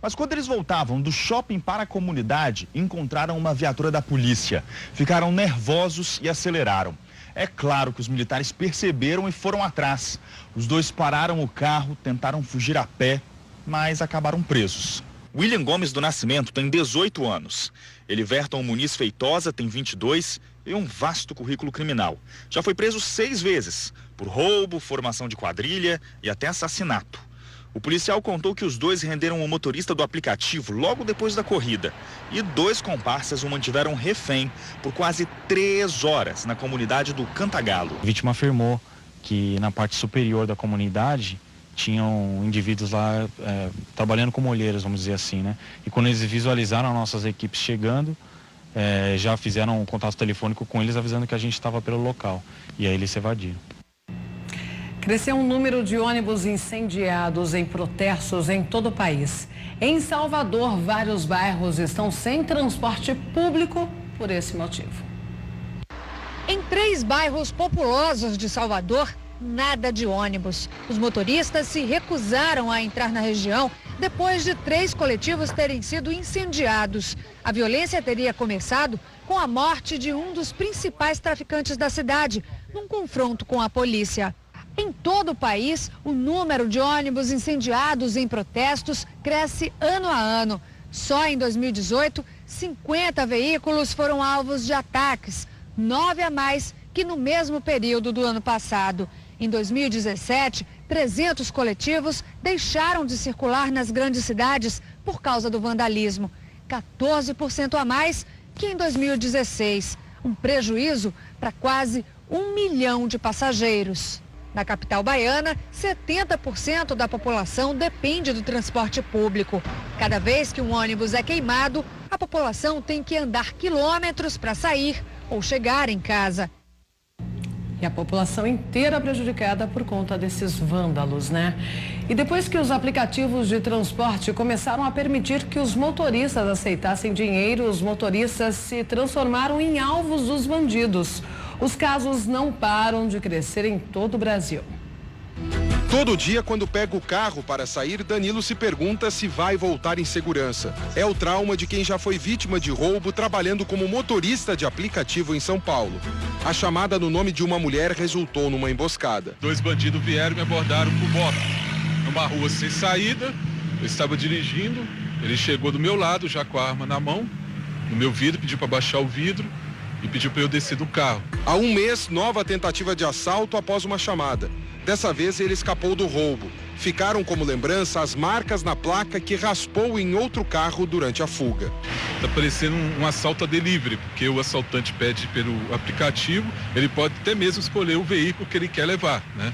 Mas quando eles voltavam do shopping para a comunidade, encontraram uma viatura da polícia. Ficaram nervosos e aceleraram. É claro que os militares perceberam e foram atrás. Os 2 pararam o carro, tentaram fugir a pé, mas acabaram presos. William Gomes do Nascimento tem 18 anos. Eliverton Muniz Feitosa tem 22 e um vasto currículo criminal. Já foi preso 6 vezes, por roubo, formação de quadrilha e até assassinato. O policial contou que os 2 renderam o motorista do aplicativo logo depois da corrida e 2 comparsas o mantiveram refém por quase 3 horas na comunidade do Cantagalo. A vítima afirmou que na parte superior da comunidade tinham indivíduos lá trabalhando como olheiros, vamos dizer assim, né? E quando eles visualizaram as nossas equipes chegando, já fizeram um contato telefônico com eles avisando que a gente estava pelo local. E aí eles se evadiram. Cresceu o número de ônibus incendiados em protestos em todo o país. Em Salvador, vários bairros estão sem transporte público por esse motivo. Em 3 bairros populosos de Salvador, nada de ônibus. Os motoristas se recusaram a entrar na região depois de 3 coletivos terem sido incendiados. A violência teria começado com a morte de um dos principais traficantes da cidade, num confronto com a polícia. Em todo o país, o número de ônibus incendiados em protestos cresce ano a ano. Só em 2018, 50 veículos foram alvos de ataques, 9 a mais que no mesmo período do ano passado. Em 2017, 300 coletivos deixaram de circular nas grandes cidades por causa do vandalismo, 14% a mais que em 2016. Um prejuízo para quase 1 milhão de passageiros. Na capital baiana, 70% da população depende do transporte público. Cada vez que um ônibus é queimado, a população tem que andar quilômetros para sair ou chegar em casa. E a população inteira prejudicada por conta desses vândalos, né? E depois que os aplicativos de transporte começaram a permitir que os motoristas aceitassem dinheiro, os motoristas se transformaram em alvos dos bandidos. Os casos não param de crescer em todo o Brasil. Todo dia, quando pega o carro para sair, Danilo se pergunta se vai voltar em segurança. É o trauma de quem já foi vítima de roubo trabalhando como motorista de aplicativo em São Paulo. A chamada no nome de uma mulher resultou numa emboscada. 2 bandidos vieram e me abordaram por moto. Numa rua sem saída, eu estava dirigindo, ele chegou do meu lado, já com a arma na mão, no meu vidro, pediu para baixar o vidro e pediu para eu descer do carro. Há um mês, nova tentativa de assalto após uma chamada. Dessa vez ele escapou do roubo. Ficaram como lembrança as marcas na placa que raspou em outro carro durante a fuga. Tá parecendo um assalto a delivery, porque o assaltante pede pelo aplicativo, ele pode até mesmo escolher o veículo que ele quer levar, né?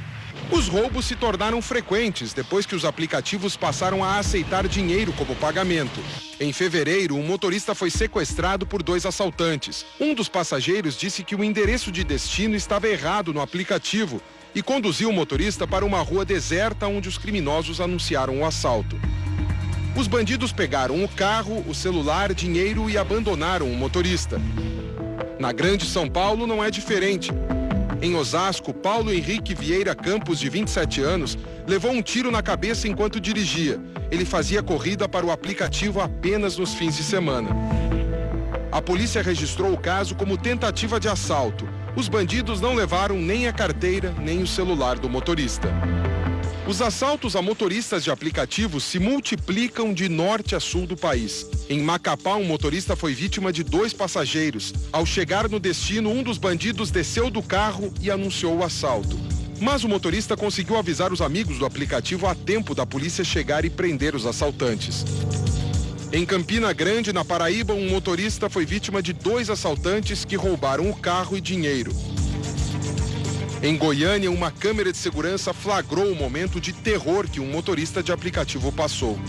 Os roubos se tornaram frequentes depois que os aplicativos passaram a aceitar dinheiro como pagamento. Em fevereiro, um motorista foi sequestrado por 2 assaltantes. Um dos passageiros disse que o endereço de destino estava errado no aplicativo e conduziu o motorista para uma rua deserta onde os criminosos anunciaram o assalto. Os bandidos pegaram o carro, o celular, dinheiro e abandonaram o motorista. Na Grande São Paulo não é diferente. Em Osasco, Paulo Henrique Vieira Campos, de 27 anos, levou um tiro na cabeça enquanto dirigia. Ele fazia corrida para o aplicativo apenas nos fins de semana. A polícia registrou o caso como tentativa de assalto. Os bandidos não levaram nem a carteira, nem o celular do motorista. Os assaltos a motoristas de aplicativos se multiplicam de norte a sul do país. Em Macapá, um motorista foi vítima de 2 passageiros. Ao chegar no destino, um dos bandidos desceu do carro e anunciou o assalto. Mas o motorista conseguiu avisar os amigos do aplicativo a tempo da polícia chegar e prender os assaltantes. Em Campina Grande, na Paraíba, um motorista foi vítima de 2 assaltantes que roubaram o carro e dinheiro. Em Goiânia, uma câmera de segurança flagrou o momento de terror que um motorista de aplicativo passou.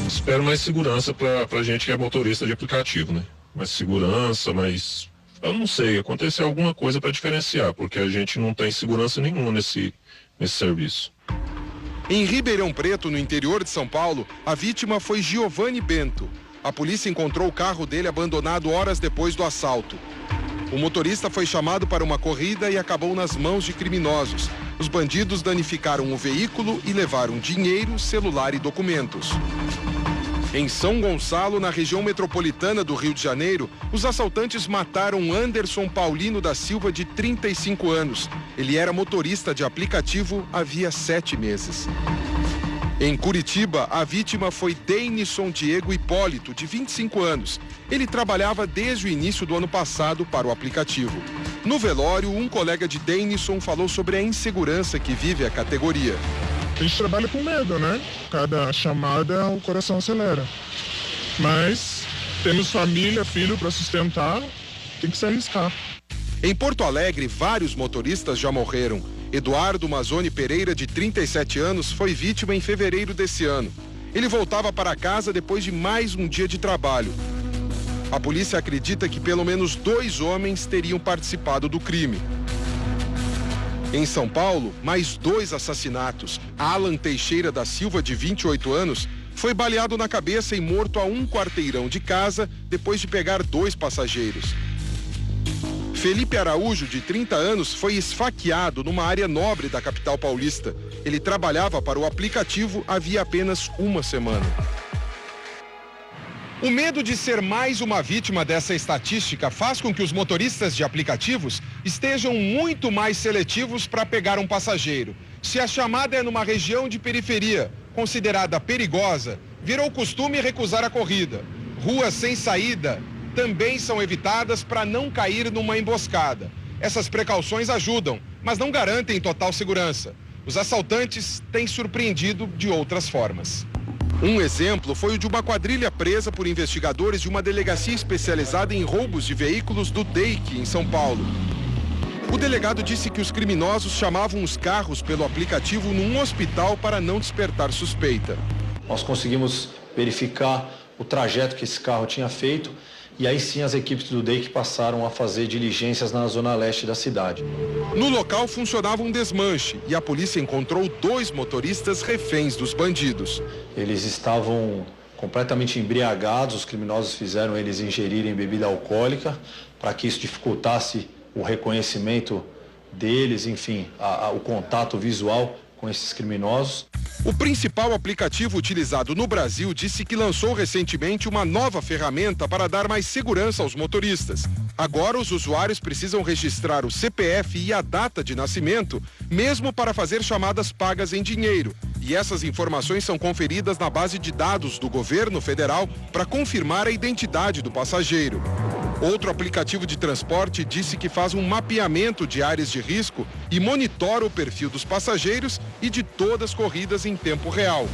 Espero mais segurança pra gente que é motorista de aplicativo, né? Mais segurança, mas eu não sei, aconteceu alguma coisa para diferenciar, porque a gente não tem segurança nenhuma nesse serviço. Em Ribeirão Preto, no interior de São Paulo, a vítima foi Giovanni Bento. A polícia encontrou o carro dele abandonado horas depois do assalto. O motorista foi chamado para uma corrida e acabou nas mãos de criminosos. Os bandidos danificaram o veículo e levaram dinheiro, celular e documentos. Em São Gonçalo, na região metropolitana do Rio de Janeiro, os assaltantes mataram Anderson Paulino da Silva, de 35 anos. Ele era motorista de aplicativo havia 7 meses. Em Curitiba, a vítima foi Denison Diego Hipólito, de 25 anos. Ele trabalhava desde o início do ano passado para o aplicativo. No velório, um colega de Denison falou sobre a insegurança que vive a categoria. A gente trabalha com medo, né? Cada chamada o coração acelera. Mas temos família, filho para sustentar, tem que se arriscar. Em Porto Alegre, vários motoristas já morreram. Eduardo Mazzoni Pereira, de 37 anos, foi vítima em fevereiro desse ano. Ele voltava para casa depois de mais um dia de trabalho. A polícia acredita que pelo menos 2 homens teriam participado do crime. Em São Paulo, mais 2 assassinatos. Alan Teixeira da Silva, de 28 anos, foi baleado na cabeça e morto a um quarteirão de casa depois de pegar 2 passageiros. Felipe Araújo, de 30 anos, foi esfaqueado numa área nobre da capital paulista. Ele trabalhava para o aplicativo havia apenas uma semana. O medo de ser mais uma vítima dessa estatística faz com que os motoristas de aplicativos estejam muito mais seletivos para pegar um passageiro. Se a chamada é numa região de periferia, considerada perigosa, virou costume recusar a corrida. Ruas sem saída também são evitadas para não cair numa emboscada. Essas precauções ajudam, mas não garantem total segurança. Os assaltantes têm surpreendido de outras formas. Um exemplo foi o de uma quadrilha presa por investigadores de uma delegacia especializada em roubos de veículos do DEIC, em São Paulo. O delegado disse que os criminosos chamavam os carros pelo aplicativo num hospital para não despertar suspeita. Nós conseguimos verificar o trajeto que esse carro tinha feito e aí sim as equipes do DEIC passaram a fazer diligências na zona leste da cidade. No local funcionava um desmanche e a polícia encontrou 2 motoristas reféns dos bandidos. Eles estavam completamente embriagados, os criminosos fizeram eles ingerirem bebida alcoólica para que isso dificultasse o reconhecimento deles, enfim, o contato visual com esses criminosos. O principal aplicativo utilizado no Brasil disse que lançou recentemente uma nova ferramenta para dar mais segurança aos motoristas. Agora, os usuários precisam registrar o CPF e a data de nascimento, mesmo para fazer chamadas pagas em dinheiro. E essas informações são conferidas na base de dados do governo federal para confirmar a identidade do passageiro. Outro aplicativo de transporte disse que faz um mapeamento de áreas de risco e monitora o perfil dos passageiros e de todas as corridas em tempo real.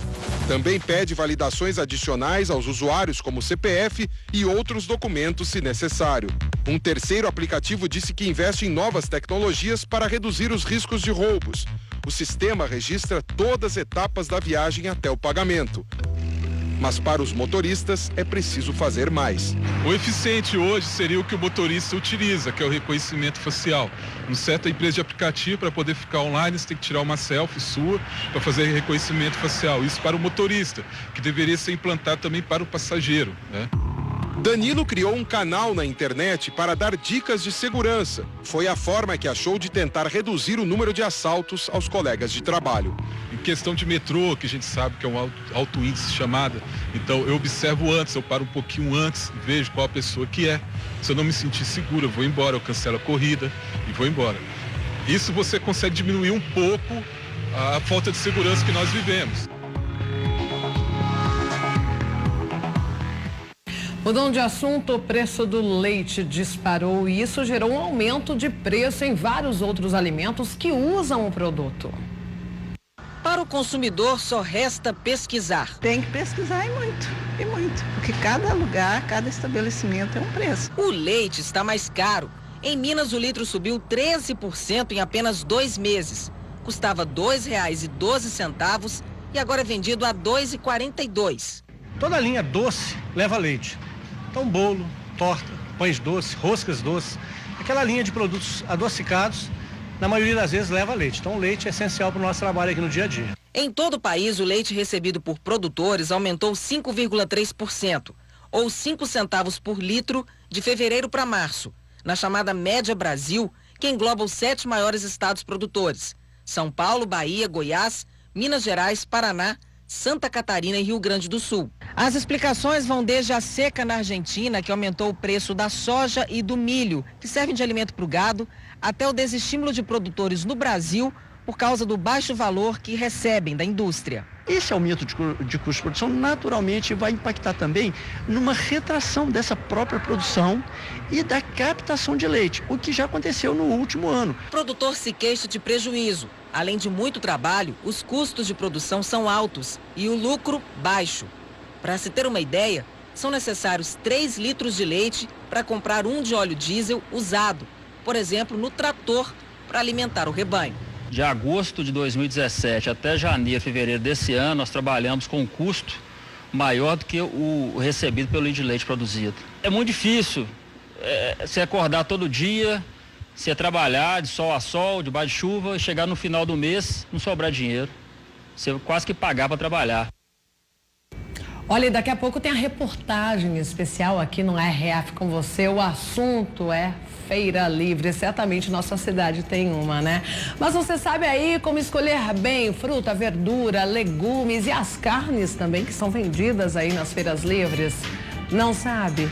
Também pede validações adicionais aos usuários, como CPF e outros documentos, se necessário. Um terceiro aplicativo disse que investe em novas tecnologias para reduzir os riscos de roubos. O sistema registra todas as etapas da viagem até o pagamento. Mas para os motoristas é preciso fazer mais. O eficiente hoje seria o que o motorista utiliza, que é o reconhecimento facial. Em certa empresa de aplicativo, para poder ficar online, você tem que tirar uma selfie sua para fazer reconhecimento facial. Isso para o motorista, que deveria ser implantado também para o passageiro, né? Danilo criou um canal na internet para dar dicas de segurança. Foi a forma que achou de tentar reduzir o número de assaltos aos colegas de trabalho. Em questão de metrô, que a gente sabe que é um alto índice de chamada, então eu observo antes, eu paro um pouquinho antes, vejo qual a pessoa que é. Se eu não me sentir seguro, eu vou embora, eu cancelo a corrida e vou embora. Isso você consegue diminuir um pouco a falta de segurança que nós vivemos. Mudando de assunto, o preço do leite disparou e isso gerou um aumento de preço em vários outros alimentos que usam o produto. Para o consumidor, só resta pesquisar. Tem que pesquisar e muito, porque cada lugar, cada estabelecimento tem um preço. O leite está mais caro. Em Minas, o litro subiu 13% em apenas 2 meses. Custava R$ 2,12 e agora é vendido a R$ 2,42. Toda a linha doce leva leite. Então, bolo, torta, pães doces, roscas doces, aquela linha de produtos adocicados, na maioria das vezes leva leite. Então, o leite é essencial para o nosso trabalho aqui no dia a dia. Em todo o país, o leite recebido por produtores aumentou 5,3%, ou 5 centavos por litro, de fevereiro para março, na chamada Média Brasil, que engloba os 7 maiores estados produtores: São Paulo, Bahia, Goiás, Minas Gerais, Paraná, Santa Catarina e Rio Grande do Sul. As explicações vão desde a seca na Argentina, que aumentou o preço da soja e do milho, que servem de alimento para o gado, até o desestímulo de produtores no Brasil por causa do baixo valor que recebem da indústria. Esse aumento de custo de produção naturalmente vai impactar também numa retração dessa própria produção e da captação de leite, o que já aconteceu no último ano. O produtor se queixa de prejuízo. Além de muito trabalho, os custos de produção são altos e o lucro baixo. Para se ter uma ideia, são necessários 3 litros de leite para comprar 1 de óleo diesel usado, por exemplo, no trator, para alimentar o rebanho. De agosto de 2017 até janeiro, fevereiro desse ano, nós trabalhamos com um custo maior do que o recebido pelo litro de leite produzido. É muito difícil se acordar todo dia, se trabalhar de sol a sol, debaixo de chuva, e chegar no final do mês, não sobrar dinheiro. Você quase que pagar para trabalhar. Olha, daqui a pouco tem a reportagem especial aqui no RF com você. O assunto é Feira Livre. Certamente nossa cidade tem uma, né? Mas você sabe aí como escolher bem fruta, verdura, legumes e as carnes também que são vendidas aí nas feiras livres? Não sabe?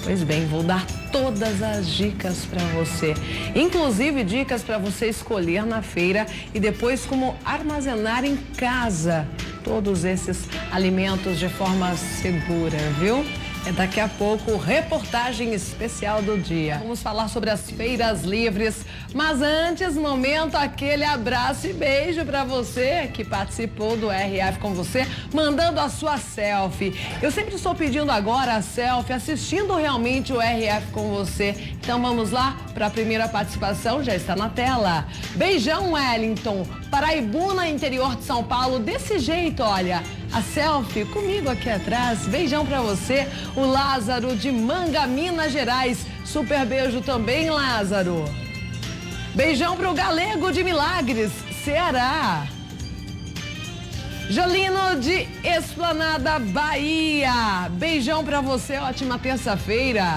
Pois bem, vou dar todas as dicas para você. Inclusive dicas para você escolher na feira e depois como armazenar em casa todos esses alimentos de forma segura, viu? É daqui a pouco, reportagem especial do dia. Vamos falar sobre as feiras livres, mas antes, momento, aquele abraço e beijo para você que participou do RF com você, mandando a sua selfie. Eu sempre estou pedindo agora a selfie, assistindo realmente o RF com você. Então vamos lá para a primeira participação, já está na tela. Beijão, Wellington. Paraibuna, interior de São Paulo, desse jeito, olha, a selfie comigo aqui atrás. Beijão pra você, o Lázaro de Manga, Minas Gerais. Super beijo também, Lázaro. Beijão pro Galego de Milagres, Ceará. Jolino de Esplanada, Bahia. Beijão pra você, ótima terça-feira.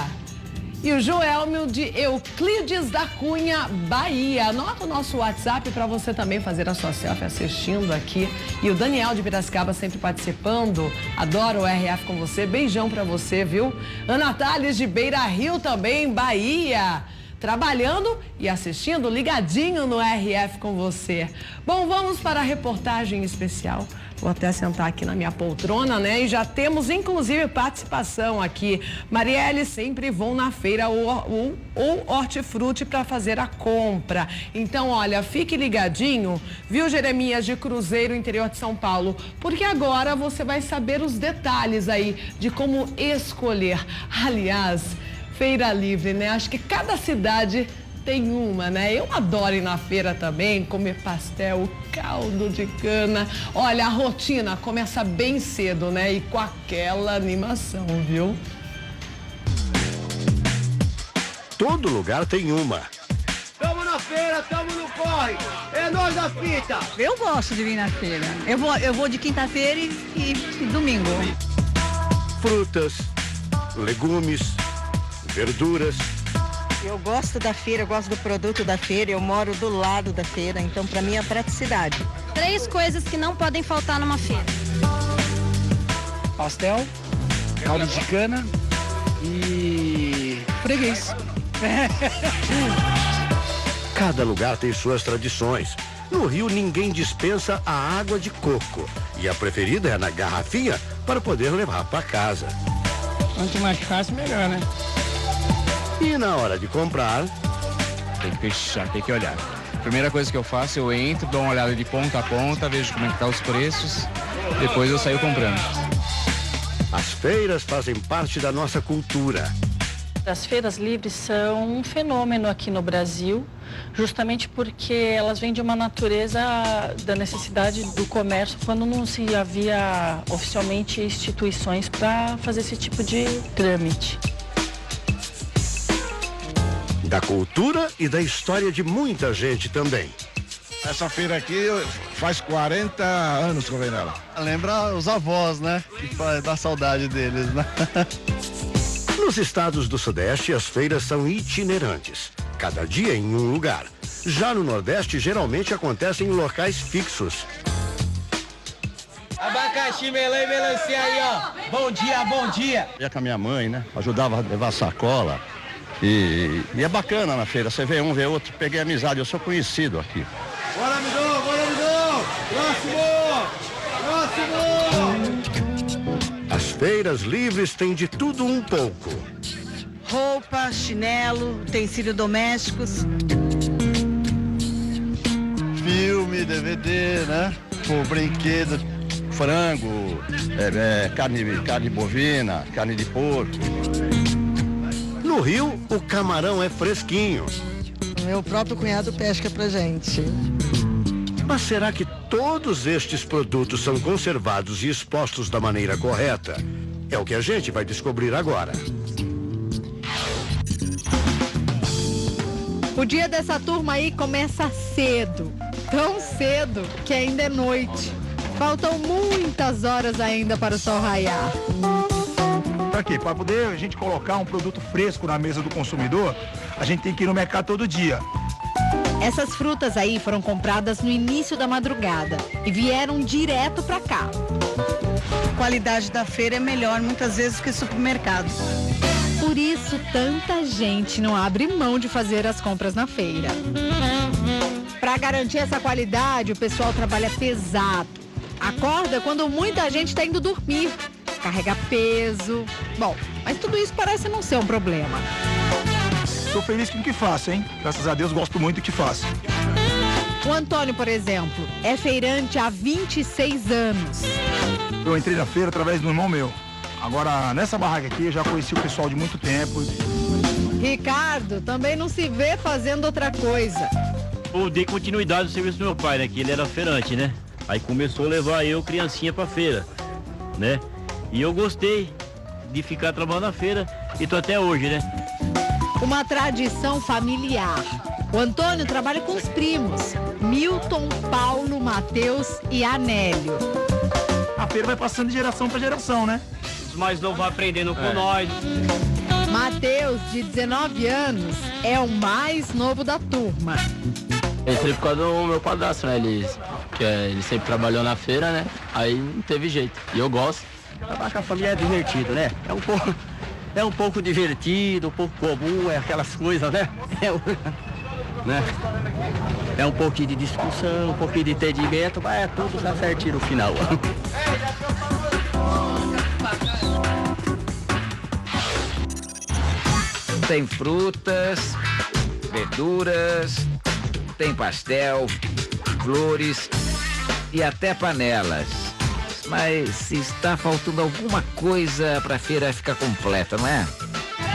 E o Joelmio de Euclides da Cunha, Bahia. Anota o nosso WhatsApp para você também fazer a sua selfie assistindo aqui. E o Daniel de Piracicaba sempre participando. Adoro o RF com você. Beijão para você, viu? Ana Tales de Beira Rio também, Bahia. Trabalhando e assistindo, ligadinho no RF com você. Bom, vamos para a reportagem especial. Vou até sentar aqui na minha poltrona, né? E já temos, inclusive, participação aqui. Marielle, sempre vão na feira ou hortifruti para fazer a compra. Então, olha, fique ligadinho, viu, Jeremias de Cruzeiro, interior de São Paulo? Porque agora você vai saber os detalhes aí de como escolher. Aliás, feira livre, né? Acho que cada cidade tem uma, né? Eu adoro ir na feira também, comer pastel, caldo de cana. Olha, a rotina começa bem cedo, né? E com aquela animação, viu? Todo lugar tem uma. Tamo na feira, tamo no corre. É nós da fita. Eu gosto de vir na feira. Eu vou de quinta-feira e domingo. Frutas, legumes, verduras. Eu gosto da feira, eu gosto do produto da feira, eu moro do lado da feira, então para mim é praticidade. 3 coisas que não podem faltar numa feira: Pastel, caldo de cana e freguês. Cada lugar tem suas tradições. No Rio, ninguém dispensa a água de coco. E a preferida é na garrafinha para poder levar para casa. Quanto mais fácil, melhor, né? E na hora de comprar... Tem que fechar, tem que olhar. Primeira coisa que eu faço, eu entro, dou uma olhada de ponta a ponta, vejo como é que tá os preços, depois eu saio comprando. As feiras fazem parte da nossa cultura. As feiras livres são um fenômeno aqui no Brasil, justamente porque elas vêm de uma natureza da necessidade do comércio, quando não se havia oficialmente instituições para fazer esse tipo de trâmite. Da cultura e da história de muita gente também. Essa feira aqui faz 40 anos que eu venho nela. Lembra os avós, né? Que dá saudade deles, né? Nos estados do Sudeste, as feiras são itinerantes, cada dia em um lugar. Já no Nordeste, geralmente acontecem em locais fixos. Abacaxi, melão e melancia aí, ó. Bom dia, bom dia. Ia com a minha mãe, né? Ajudava a levar sacola. E é bacana na feira, você vê um, vê outro, peguei amizade, eu sou conhecido aqui. Bora, amigão, bora, amigão! Próximo! As feiras livres têm de tudo um pouco. Roupa, chinelo, utensílios domésticos. Filme, DVD, né? Pô, brinquedo, frango, carne bovina, carne de porco. No Rio, o camarão é fresquinho. Meu próprio cunhado pesca pra gente. Mas será que todos estes produtos são conservados e expostos da maneira correta? É o que a gente vai descobrir agora. O dia dessa turma aí começa cedo. Tão cedo que ainda é noite. Faltam muitas horas ainda para o sol raiar. Para quê? Para poder a gente colocar um produto fresco na mesa do consumidor, a gente tem que ir no mercado todo dia. Essas frutas aí foram compradas no início da madrugada e vieram direto para cá. A qualidade da feira é melhor muitas vezes que o supermercado. Por isso, tanta gente não abre mão de fazer as compras na feira. Para garantir essa qualidade, o pessoal trabalha pesado. Acorda quando muita gente está indo dormir. Carrega peso. Bom, mas tudo isso parece não ser um problema. Estou feliz com o que faço, hein? Graças a Deus, gosto muito do que faço. O Antônio, por exemplo, é feirante há 26 anos. Eu entrei na feira através do irmão meu. Agora, nessa barraca aqui, eu já conheci o pessoal de muito tempo. Ricardo também não se vê fazendo outra coisa. Eu dei continuidade no serviço do meu pai, né? Que ele era feirante, né? Aí começou a levar eu, criancinha, pra feira, né? E eu gostei de ficar trabalhando na feira e tô até hoje, né? Uma tradição familiar. O Antônio trabalha com os primos, Milton, Paulo, Matheus e Anélio. A feira vai passando de geração para geração, né? Os mais novos vão aprendendo com nós. Matheus, de 19 anos, é o mais novo da turma. Entrei por causa do meu padrasto, né? Ele sempre trabalhou na feira, né? Aí não teve jeito. E eu gosto. Trabalhar com a família é divertido, né? É um pouco divertido, um pouco comum, é aquelas coisas, né? É um pouquinho de discussão, um pouquinho de entendimento, mas é tudo dá certinho no final. Tem frutas, verduras, tem pastel, flores e até panelas. Mas está faltando alguma coisa para a feira ficar completa, não é?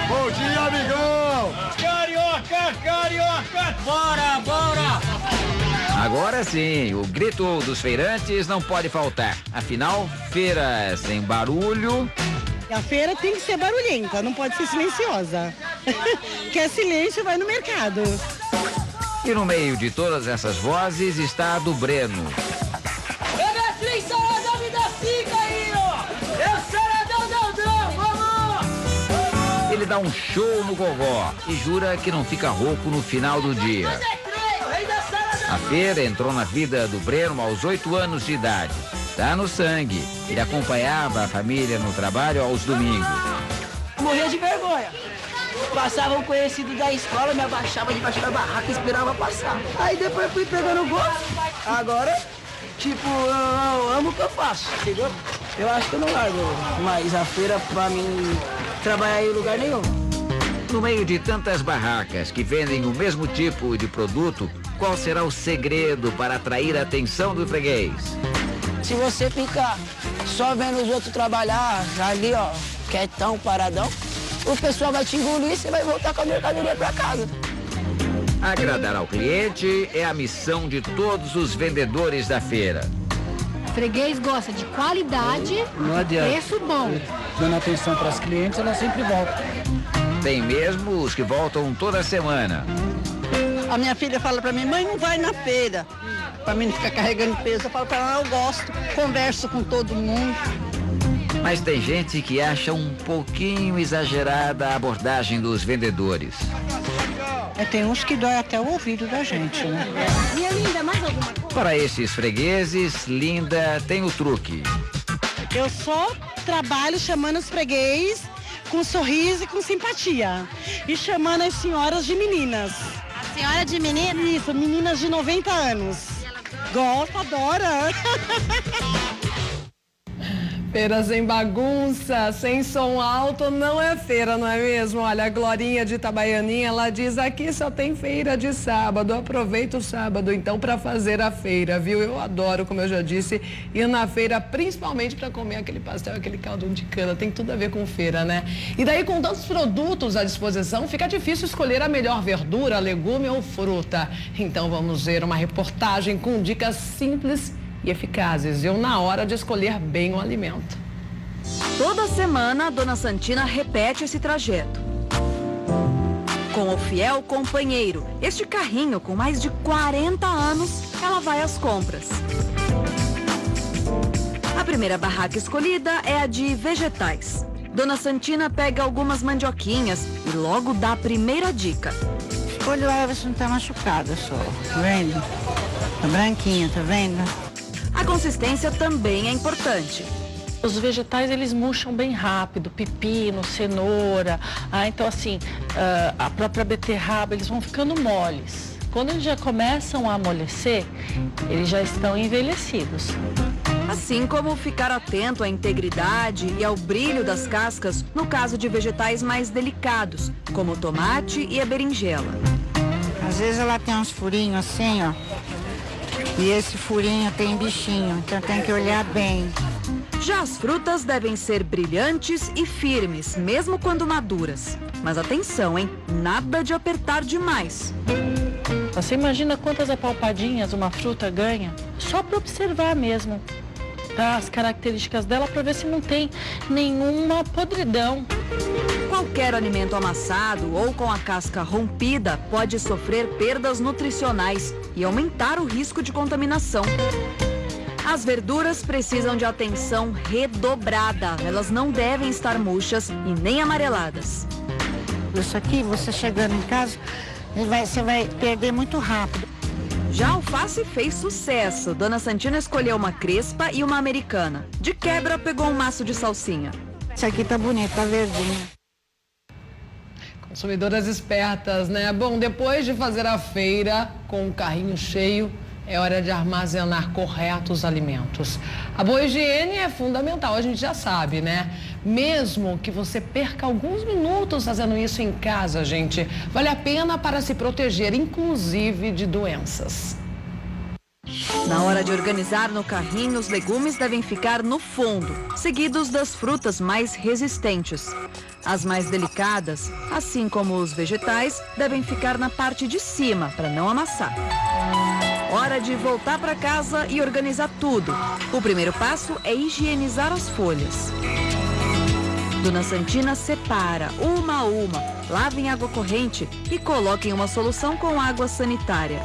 Bom dia, amigão! Carioca, carioca! Bora, bora! Agora sim, o grito dos feirantes não pode faltar. Afinal, feira sem barulho. A feira tem que ser barulhenta, não pode ser silenciosa. Quer silêncio, vai no mercado. E no meio de todas essas vozes está a do Breno. Beatriz Saradão, me dá 5 aí, ó! Eu Saradão, vamos! Ele dá um show no gogó e jura que não fica rouco no final do dia. A feira entrou na vida do Breno aos 8 anos de idade. Tá no sangue. Ele acompanhava a família no trabalho aos domingos. Morria de vergonha. Passava um conhecido da escola, me abaixava debaixo da barraca e esperava passar. Aí depois fui pegando gosto. Agora, eu amo o que eu faço, entendeu? Eu acho que eu não largo, mas a feira pra mim trabalhar em lugar nenhum. No meio de tantas barracas que vendem o mesmo tipo de produto, qual será o segredo para atrair a atenção do freguês? Se você ficar só vendo os outros trabalhar ali, ó, quietão, paradão, o pessoal vai te engolir e você vai voltar com a mercadoria pra casa. Agradar ao cliente é a missão de todos os vendedores da feira. O freguês gosta de qualidade, preço bom. Dando atenção para as clientes, ela sempre volta. Tem mesmo os que voltam toda semana. A minha filha fala pra mim, mãe, não vai na feira. Pra mim não ficar carregando peso, eu falo pra ela, eu gosto, converso com todo mundo. Mas tem gente que acha um pouquinho exagerada a abordagem dos vendedores. Tem uns que dói até o ouvido da gente, né? Minha linda, mais alguma coisa? Para esses fregueses, Linda tem o truque. Eu só trabalho chamando os freguês com sorriso e com simpatia. E chamando as senhoras de meninas. A senhora de menina? Isso, meninas de 90 anos. Gosta, adora. Feira sem bagunça, sem som alto, não é feira, não é mesmo? Olha, a Glorinha de Itabaianinha, ela diz aqui só tem feira de sábado. Aproveita o sábado, então, para fazer a feira, viu? Eu adoro, como eu já disse, ir na feira, principalmente para comer aquele pastel, aquele caldo de cana. Tem tudo a ver com feira, né? E daí, com tantos produtos à disposição, fica difícil escolher a melhor verdura, legume ou fruta. Então, vamos ver uma reportagem com dicas simples e eficazes, viu? Na hora de escolher bem o alimento. Toda semana, a Dona Santina repete esse trajeto. Com o fiel companheiro, este carrinho com mais de 40 anos, ela vai às compras. A primeira barraca escolhida é a de vegetais. Dona Santina pega algumas mandioquinhas e logo dá a primeira dica. Escolhe lá, ver se não tá machucada só, tá vendo? Tá branquinha, tá vendo? A consistência também é importante. Os vegetais, eles murcham bem rápido, pepino, cenoura, então assim, a própria beterraba, eles vão ficando moles. Quando eles já começam a amolecer, eles já estão envelhecidos. Assim como ficar atento à integridade e ao brilho das cascas no caso de vegetais mais delicados, como o tomate e a berinjela. Às vezes ela tem uns furinhos assim, ó. E esse furinho tem bichinho, então tem que olhar bem. Já as frutas devem ser brilhantes e firmes, mesmo quando maduras. Mas atenção, hein? Nada de apertar demais. Você imagina quantas apalpadinhas uma fruta ganha? Só para observar mesmo, tá? As características dela para ver se não tem nenhuma podridão. Qualquer alimento amassado ou com a casca rompida pode sofrer perdas nutricionais e aumentar o risco de contaminação. As verduras precisam de atenção redobrada. Elas não devem estar murchas e nem amareladas. Isso aqui, você chegando em casa, você vai perder muito rápido. Já a alface fez sucesso. Dona Santina escolheu uma crespa e uma americana. De quebra, pegou um maço de salsinha. Isso aqui tá bonito, tá verdinho. Consumidoras espertas, né? Bom, depois de fazer a feira com o carrinho cheio, é hora de armazenar corretos os alimentos. A boa higiene é fundamental, a gente já sabe, né? Mesmo que você perca alguns minutos fazendo isso em casa, gente, vale a pena para se proteger, inclusive de doenças. Na hora de organizar no carrinho, os legumes devem ficar no fundo, seguidos das frutas mais resistentes. As mais delicadas, assim como os vegetais, devem ficar na parte de cima para não amassar. Hora de voltar para casa e organizar tudo. O primeiro passo é higienizar as folhas. Dona Santina separa uma a uma, lava em água corrente e coloca em uma solução com água sanitária.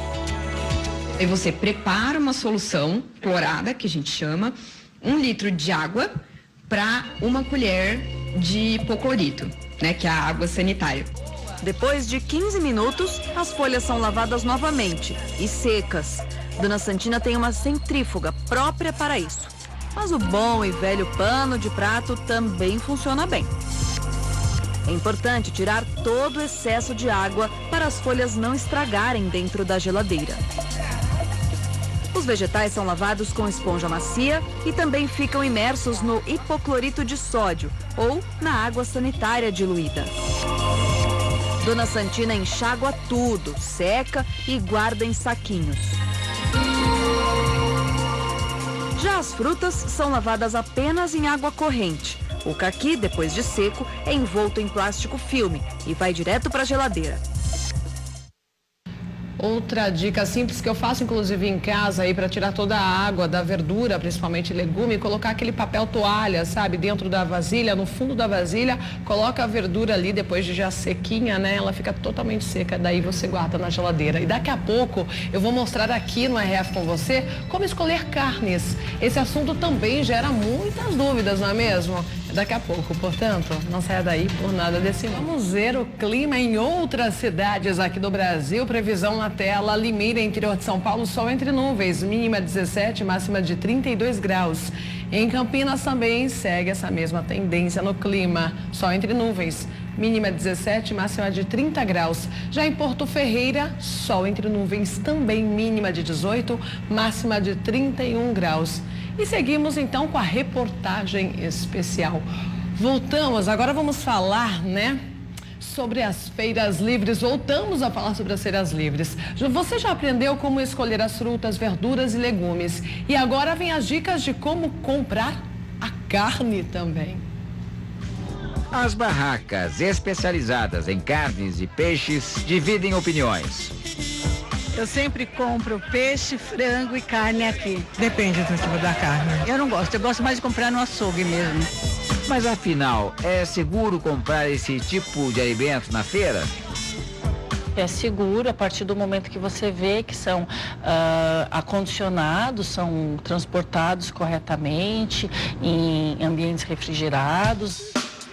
E você prepara uma solução clorada, que a gente chama, 1 litro de água para 1 colher de hipoclorito, né, que é a água sanitária. Depois de 15 minutos, as folhas são lavadas novamente e secas. Dona Santina tem uma centrífuga própria para isso. Mas o bom e velho pano de prato também funciona bem. É importante tirar todo o excesso de água para as folhas não estragarem dentro da geladeira. Os vegetais são lavados com esponja macia e também ficam imersos no hipoclorito de sódio ou na água sanitária diluída. Dona Santina enxágua tudo, seca e guarda em saquinhos. Já as frutas são lavadas apenas em água corrente. O caqui, depois de seco, é envolto em plástico filme e vai direto para a geladeira. Outra dica simples que eu faço, inclusive em casa, aí para tirar toda a água da verdura, principalmente legume, colocar aquele papel toalha, sabe, dentro da vasilha, no fundo da vasilha, coloca a verdura ali, depois de já sequinha, né, ela fica totalmente seca, daí você guarda na geladeira. E daqui a pouco eu vou mostrar aqui no RF com você como escolher carnes. Esse assunto também gera muitas dúvidas, não é mesmo? Daqui a pouco, portanto, não saia daí por nada desse mundo. Vamos ver o clima em outras cidades aqui do Brasil. Previsão na tela: Limeira, interior de São Paulo, sol entre nuvens, mínima 17, máxima de 32 graus. Em Campinas também segue essa mesma tendência no clima, sol entre nuvens, mínima 17, máxima de 30 graus. Já em Porto Ferreira, sol entre nuvens, também mínima de 18, máxima de 31 graus. E seguimos então com a reportagem especial. Voltamos, agora vamos falar, né, sobre as feiras livres. Voltamos a falar sobre as feiras livres. Você já aprendeu como escolher as frutas, verduras e legumes. E agora vem as dicas de como comprar a carne também. As barracas especializadas em carnes e peixes dividem opiniões. Eu sempre compro peixe, frango e carne aqui. Depende do tipo da carne. Eu não gosto, eu gosto mais de comprar no açougue mesmo. Mas afinal, é seguro comprar esse tipo de alimento na feira? É seguro a partir do momento que você vê que são acondicionados, são transportados corretamente em ambientes refrigerados.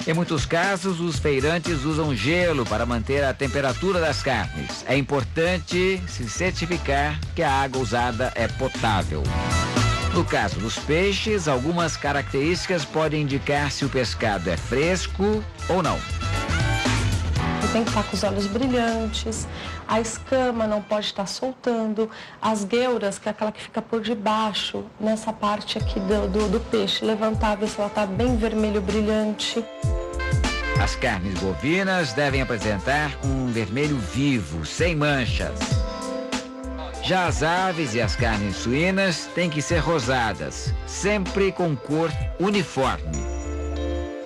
Em muitos casos, os feirantes usam gelo para manter a temperatura das carnes. É importante se certificar que a água usada é potável. No caso dos peixes, algumas características podem indicar se o pescado é fresco ou não. Tem que estar com os olhos brilhantes, a escama não pode estar soltando, as gueuras, que é aquela que fica por debaixo, nessa parte aqui do peixe, levantar, ver se ela está bem vermelho, brilhante. As carnes bovinas devem apresentar um vermelho vivo, sem manchas. Já as aves e as carnes suínas têm que ser rosadas, sempre com cor uniforme.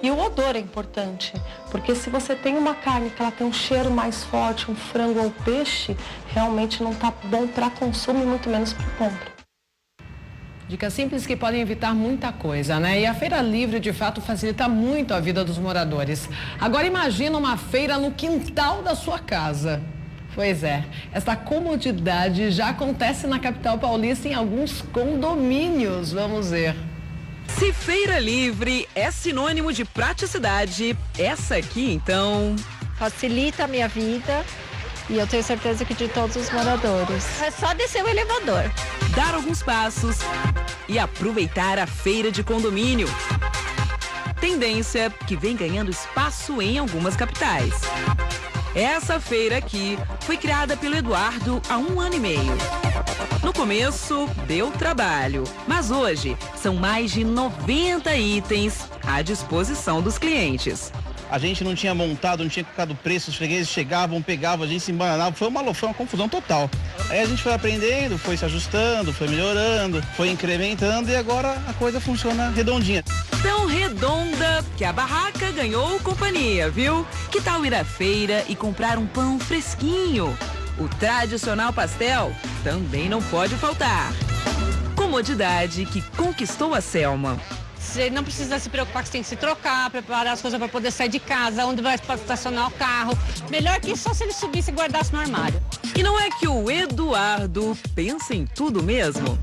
E o odor é importante, porque se você tem uma carne que ela tem um cheiro mais forte, um frango ou peixe, realmente não está bom para consumo e muito menos para compra. Dicas simples que podem evitar muita coisa, né? E a Feira Livre, de fato, facilita muito a vida dos moradores. Agora imagina uma feira no quintal da sua casa. Pois é, essa comodidade já acontece na capital paulista em alguns condomínios. Vamos ver. Se Feira Livre é sinônimo de praticidade, essa aqui então facilita a minha vida e eu tenho certeza que de todos os moradores. É só descer o elevador. Dar alguns passos e aproveitar a feira de condomínio. Tendência que vem ganhando espaço em algumas capitais. Essa feira aqui foi criada pelo Eduardo há 1 ano e meio. No começo, deu trabalho, mas hoje são mais de 90 itens à disposição dos clientes. A gente não tinha montado, não tinha colocado preço, os fregueses chegavam, pegavam, a gente se embananava, foi uma confusão total. Aí a gente foi aprendendo, foi se ajustando, foi melhorando, foi incrementando e agora a coisa funciona redondinha. Tão redonda que a barraca ganhou companhia, viu? Que tal ir à feira e comprar um pão fresquinho? O tradicional pastel também não pode faltar. Comodidade que conquistou a Selma. Você não precisa se preocupar que você tem que se trocar, preparar as coisas para poder sair de casa, onde vai estacionar o carro. Melhor que só se ele subisse e guardasse no armário. E não é que o Eduardo pensa em tudo mesmo?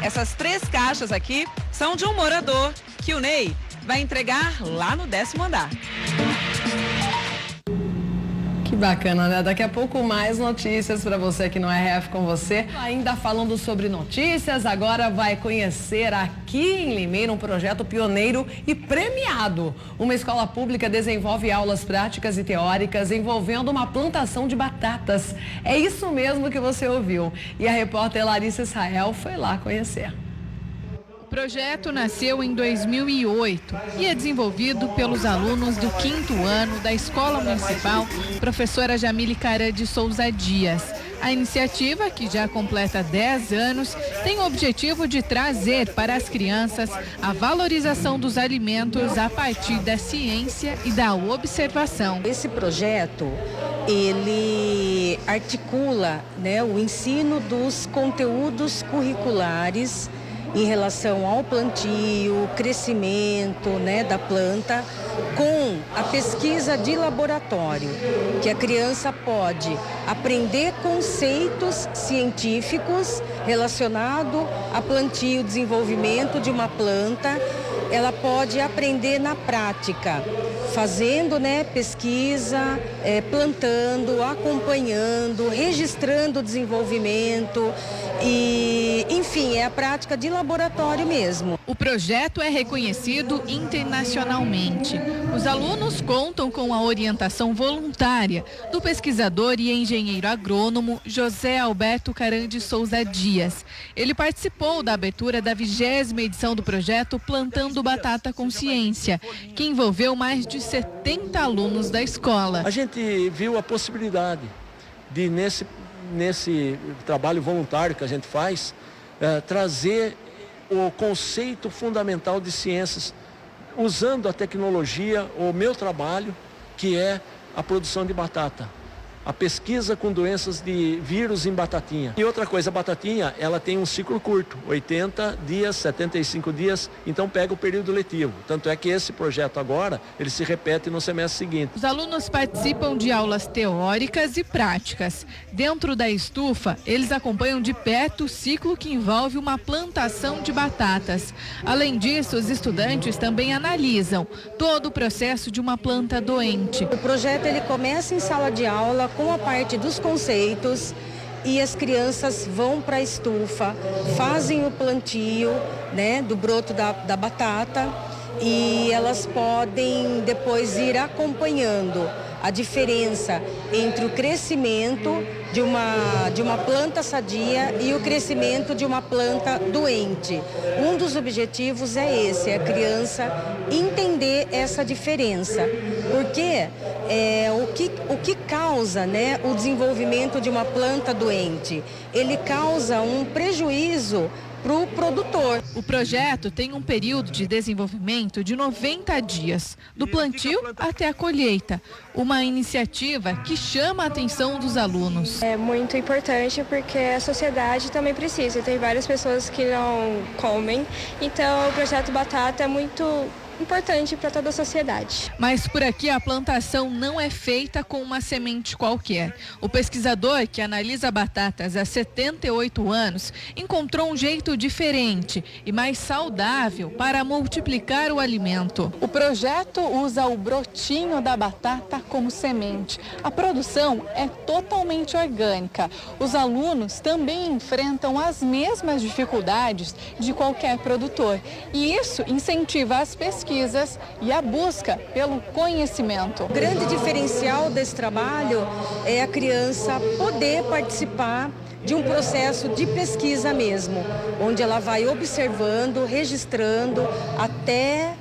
Essas 3 caixas aqui são de um morador que o Ney vai entregar lá no 10º andar. Que bacana, né? Daqui a pouco mais notícias para você aqui no RF com você. Ainda falando sobre notícias, agora vai conhecer aqui em Limeira um projeto pioneiro e premiado. Uma escola pública desenvolve aulas práticas e teóricas envolvendo uma plantação de batatas. É isso mesmo que você ouviu. E a repórter Larissa Israel foi lá conhecer. O projeto nasceu em 2008 e é desenvolvido pelos alunos do 5º ano da Escola Municipal Professora Jamile Caran de Souza Dias. A iniciativa, que já completa 10 anos, tem o objetivo de trazer para as crianças a valorização dos alimentos a partir da ciência e da observação. Esse projeto, ele articula, né, o ensino dos conteúdos curriculares em relação ao plantio, crescimento, né, da planta, com a pesquisa de laboratório, que a criança pode aprender conceitos científicos relacionados a plantio, desenvolvimento de uma planta. Ela pode aprender na prática, fazendo, né, pesquisa, plantando, acompanhando, registrando o desenvolvimento e, enfim, é a prática de laboratório mesmo. O projeto é reconhecido internacionalmente. Os alunos contam com a orientação voluntária do pesquisador e engenheiro agrônomo José Alberto Caran de Souza Dias. Ele participou da abertura da 20ª edição do projeto Plantando Batata com Ciência, que envolveu mais de 70 alunos da escola. A gente viu a possibilidade de, nesse trabalho voluntário que a gente faz, trazer o conceito fundamental de ciências, usando a tecnologia, o meu trabalho, que é a produção de batata. A pesquisa com doenças de vírus em batatinha. E outra coisa, a batatinha, ela tem um ciclo curto, 80 dias, 75 dias, então pega o período letivo. Tanto é que esse projeto agora, ele se repete no semestre seguinte. Os alunos participam de aulas teóricas e práticas. Dentro da estufa, eles acompanham de perto o ciclo que envolve uma plantação de batatas. Além disso, os estudantes também analisam todo o processo de uma planta doente. O projeto, ele começa em sala de aula, com a parte dos conceitos, e as crianças vão para a estufa, fazem o plantio, né, do broto da batata, e elas podem depois ir acompanhando a diferença entre o crescimento de uma planta sadia e o crescimento de uma planta doente. Um dos objetivos é esse, a criança entender essa diferença. Porque o que causa, né, o desenvolvimento de uma planta doente? Ele causa um prejuízo para o produtor. O projeto tem um período de desenvolvimento de 90 dias, do plantio até a colheita. Uma iniciativa que chama a atenção dos alunos. É muito importante porque a sociedade também precisa. Tem várias pessoas que não comem, então o projeto Batata é muito importante para toda a sociedade. Mas por aqui a plantação não é feita com uma semente qualquer. O pesquisador que analisa batatas há 78 anos encontrou um jeito diferente e mais saudável para multiplicar o alimento. O projeto usa o brotinho da batata como semente. A produção é totalmente orgânica. Os alunos também enfrentam as mesmas dificuldades de qualquer produtor. E isso incentiva as pesquisas e a busca pelo conhecimento. O grande diferencial desse trabalho é a criança poder participar de um processo de pesquisa mesmo, onde ela vai observando, registrando até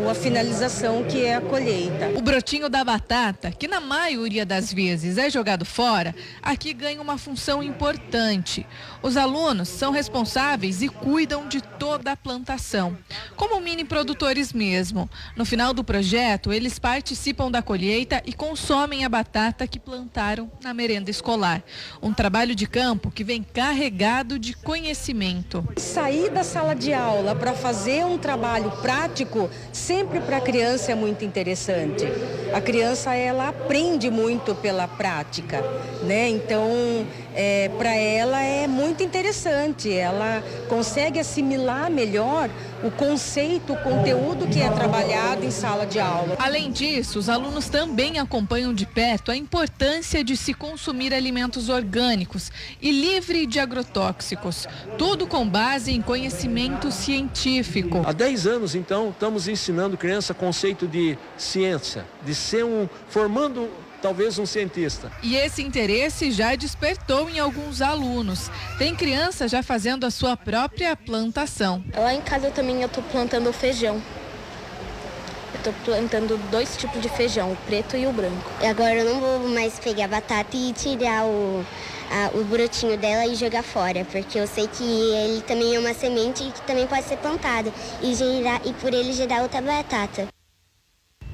a finalização, que é a colheita. O brotinho da batata, que na maioria das vezes é jogado fora, aqui ganha uma função importante. Os alunos são responsáveis e cuidam de toda a plantação, como mini produtores mesmo. No final do projeto, eles participam da colheita e consomem a batata que plantaram na merenda escolar. Um trabalho de campo que vem carregado de conhecimento. Sair da sala de aula para fazer um trabalho prático sempre para a criança é muito interessante. A criança, ela aprende muito pela prática, né? Então, para ela é muito interessante. Ela consegue assimilar melhor o conceito, o conteúdo que é trabalhado em sala de aula. Além disso, os alunos também acompanham de perto a importância de se consumir alimentos orgânicos e livre de agrotóxicos. Tudo com base em conhecimento científico. Há 10 anos, então, estamos ensinando criança conceito de ciência, de ser formando talvez um cientista. E esse interesse já despertou em alguns alunos. Tem criança já fazendo a sua própria plantação. Lá em casa também eu estou plantando feijão. Eu estou plantando 2 tipos de feijão, o preto e o branco. Agora eu não vou mais pegar a batata e tirar o brotinho dela e jogar fora, porque eu sei que ele também é uma semente que também pode ser plantado e por ele gerar outra batata.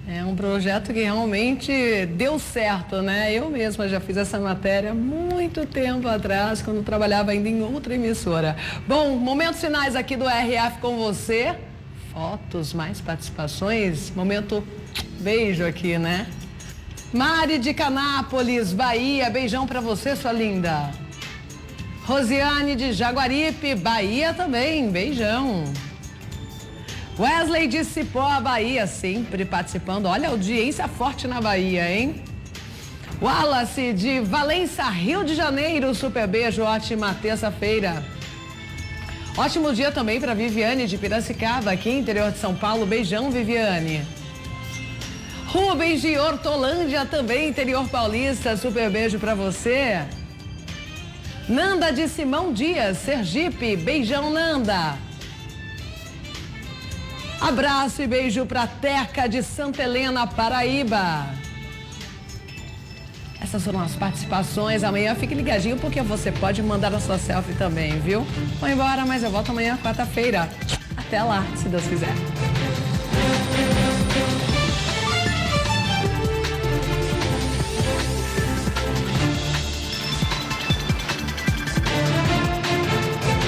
É um projeto que realmente deu certo, né? Eu mesma já fiz essa matéria muito tempo atrás, quando trabalhava ainda em outra emissora. Bom, momentos finais aqui do RF com você. Fotos, mais participações. Momento beijo aqui, né? Mari de Canápolis, Bahia. Beijão pra você, sua linda. Rosiane de Jaguaripe, Bahia também. Beijão. Wesley de Cipó, Bahia, sempre participando. Olha a audiência forte na Bahia, hein? Wallace de Valença, Rio de Janeiro, super beijo, ótima terça-feira. Ótimo dia também para Viviane de Piracicaba, aqui interior de São Paulo. Beijão, Viviane. Rubens de Hortolândia, também interior paulista, super beijo para você. Nanda de Simão Dias, Sergipe, beijão, Nanda. Abraço e beijo para Teca de Santa Helena, Paraíba. Essas foram as participações. Amanhã fique ligadinho porque você pode mandar a sua selfie também, viu? Vou embora, mas eu volto amanhã, quarta-feira. Até lá, se Deus quiser.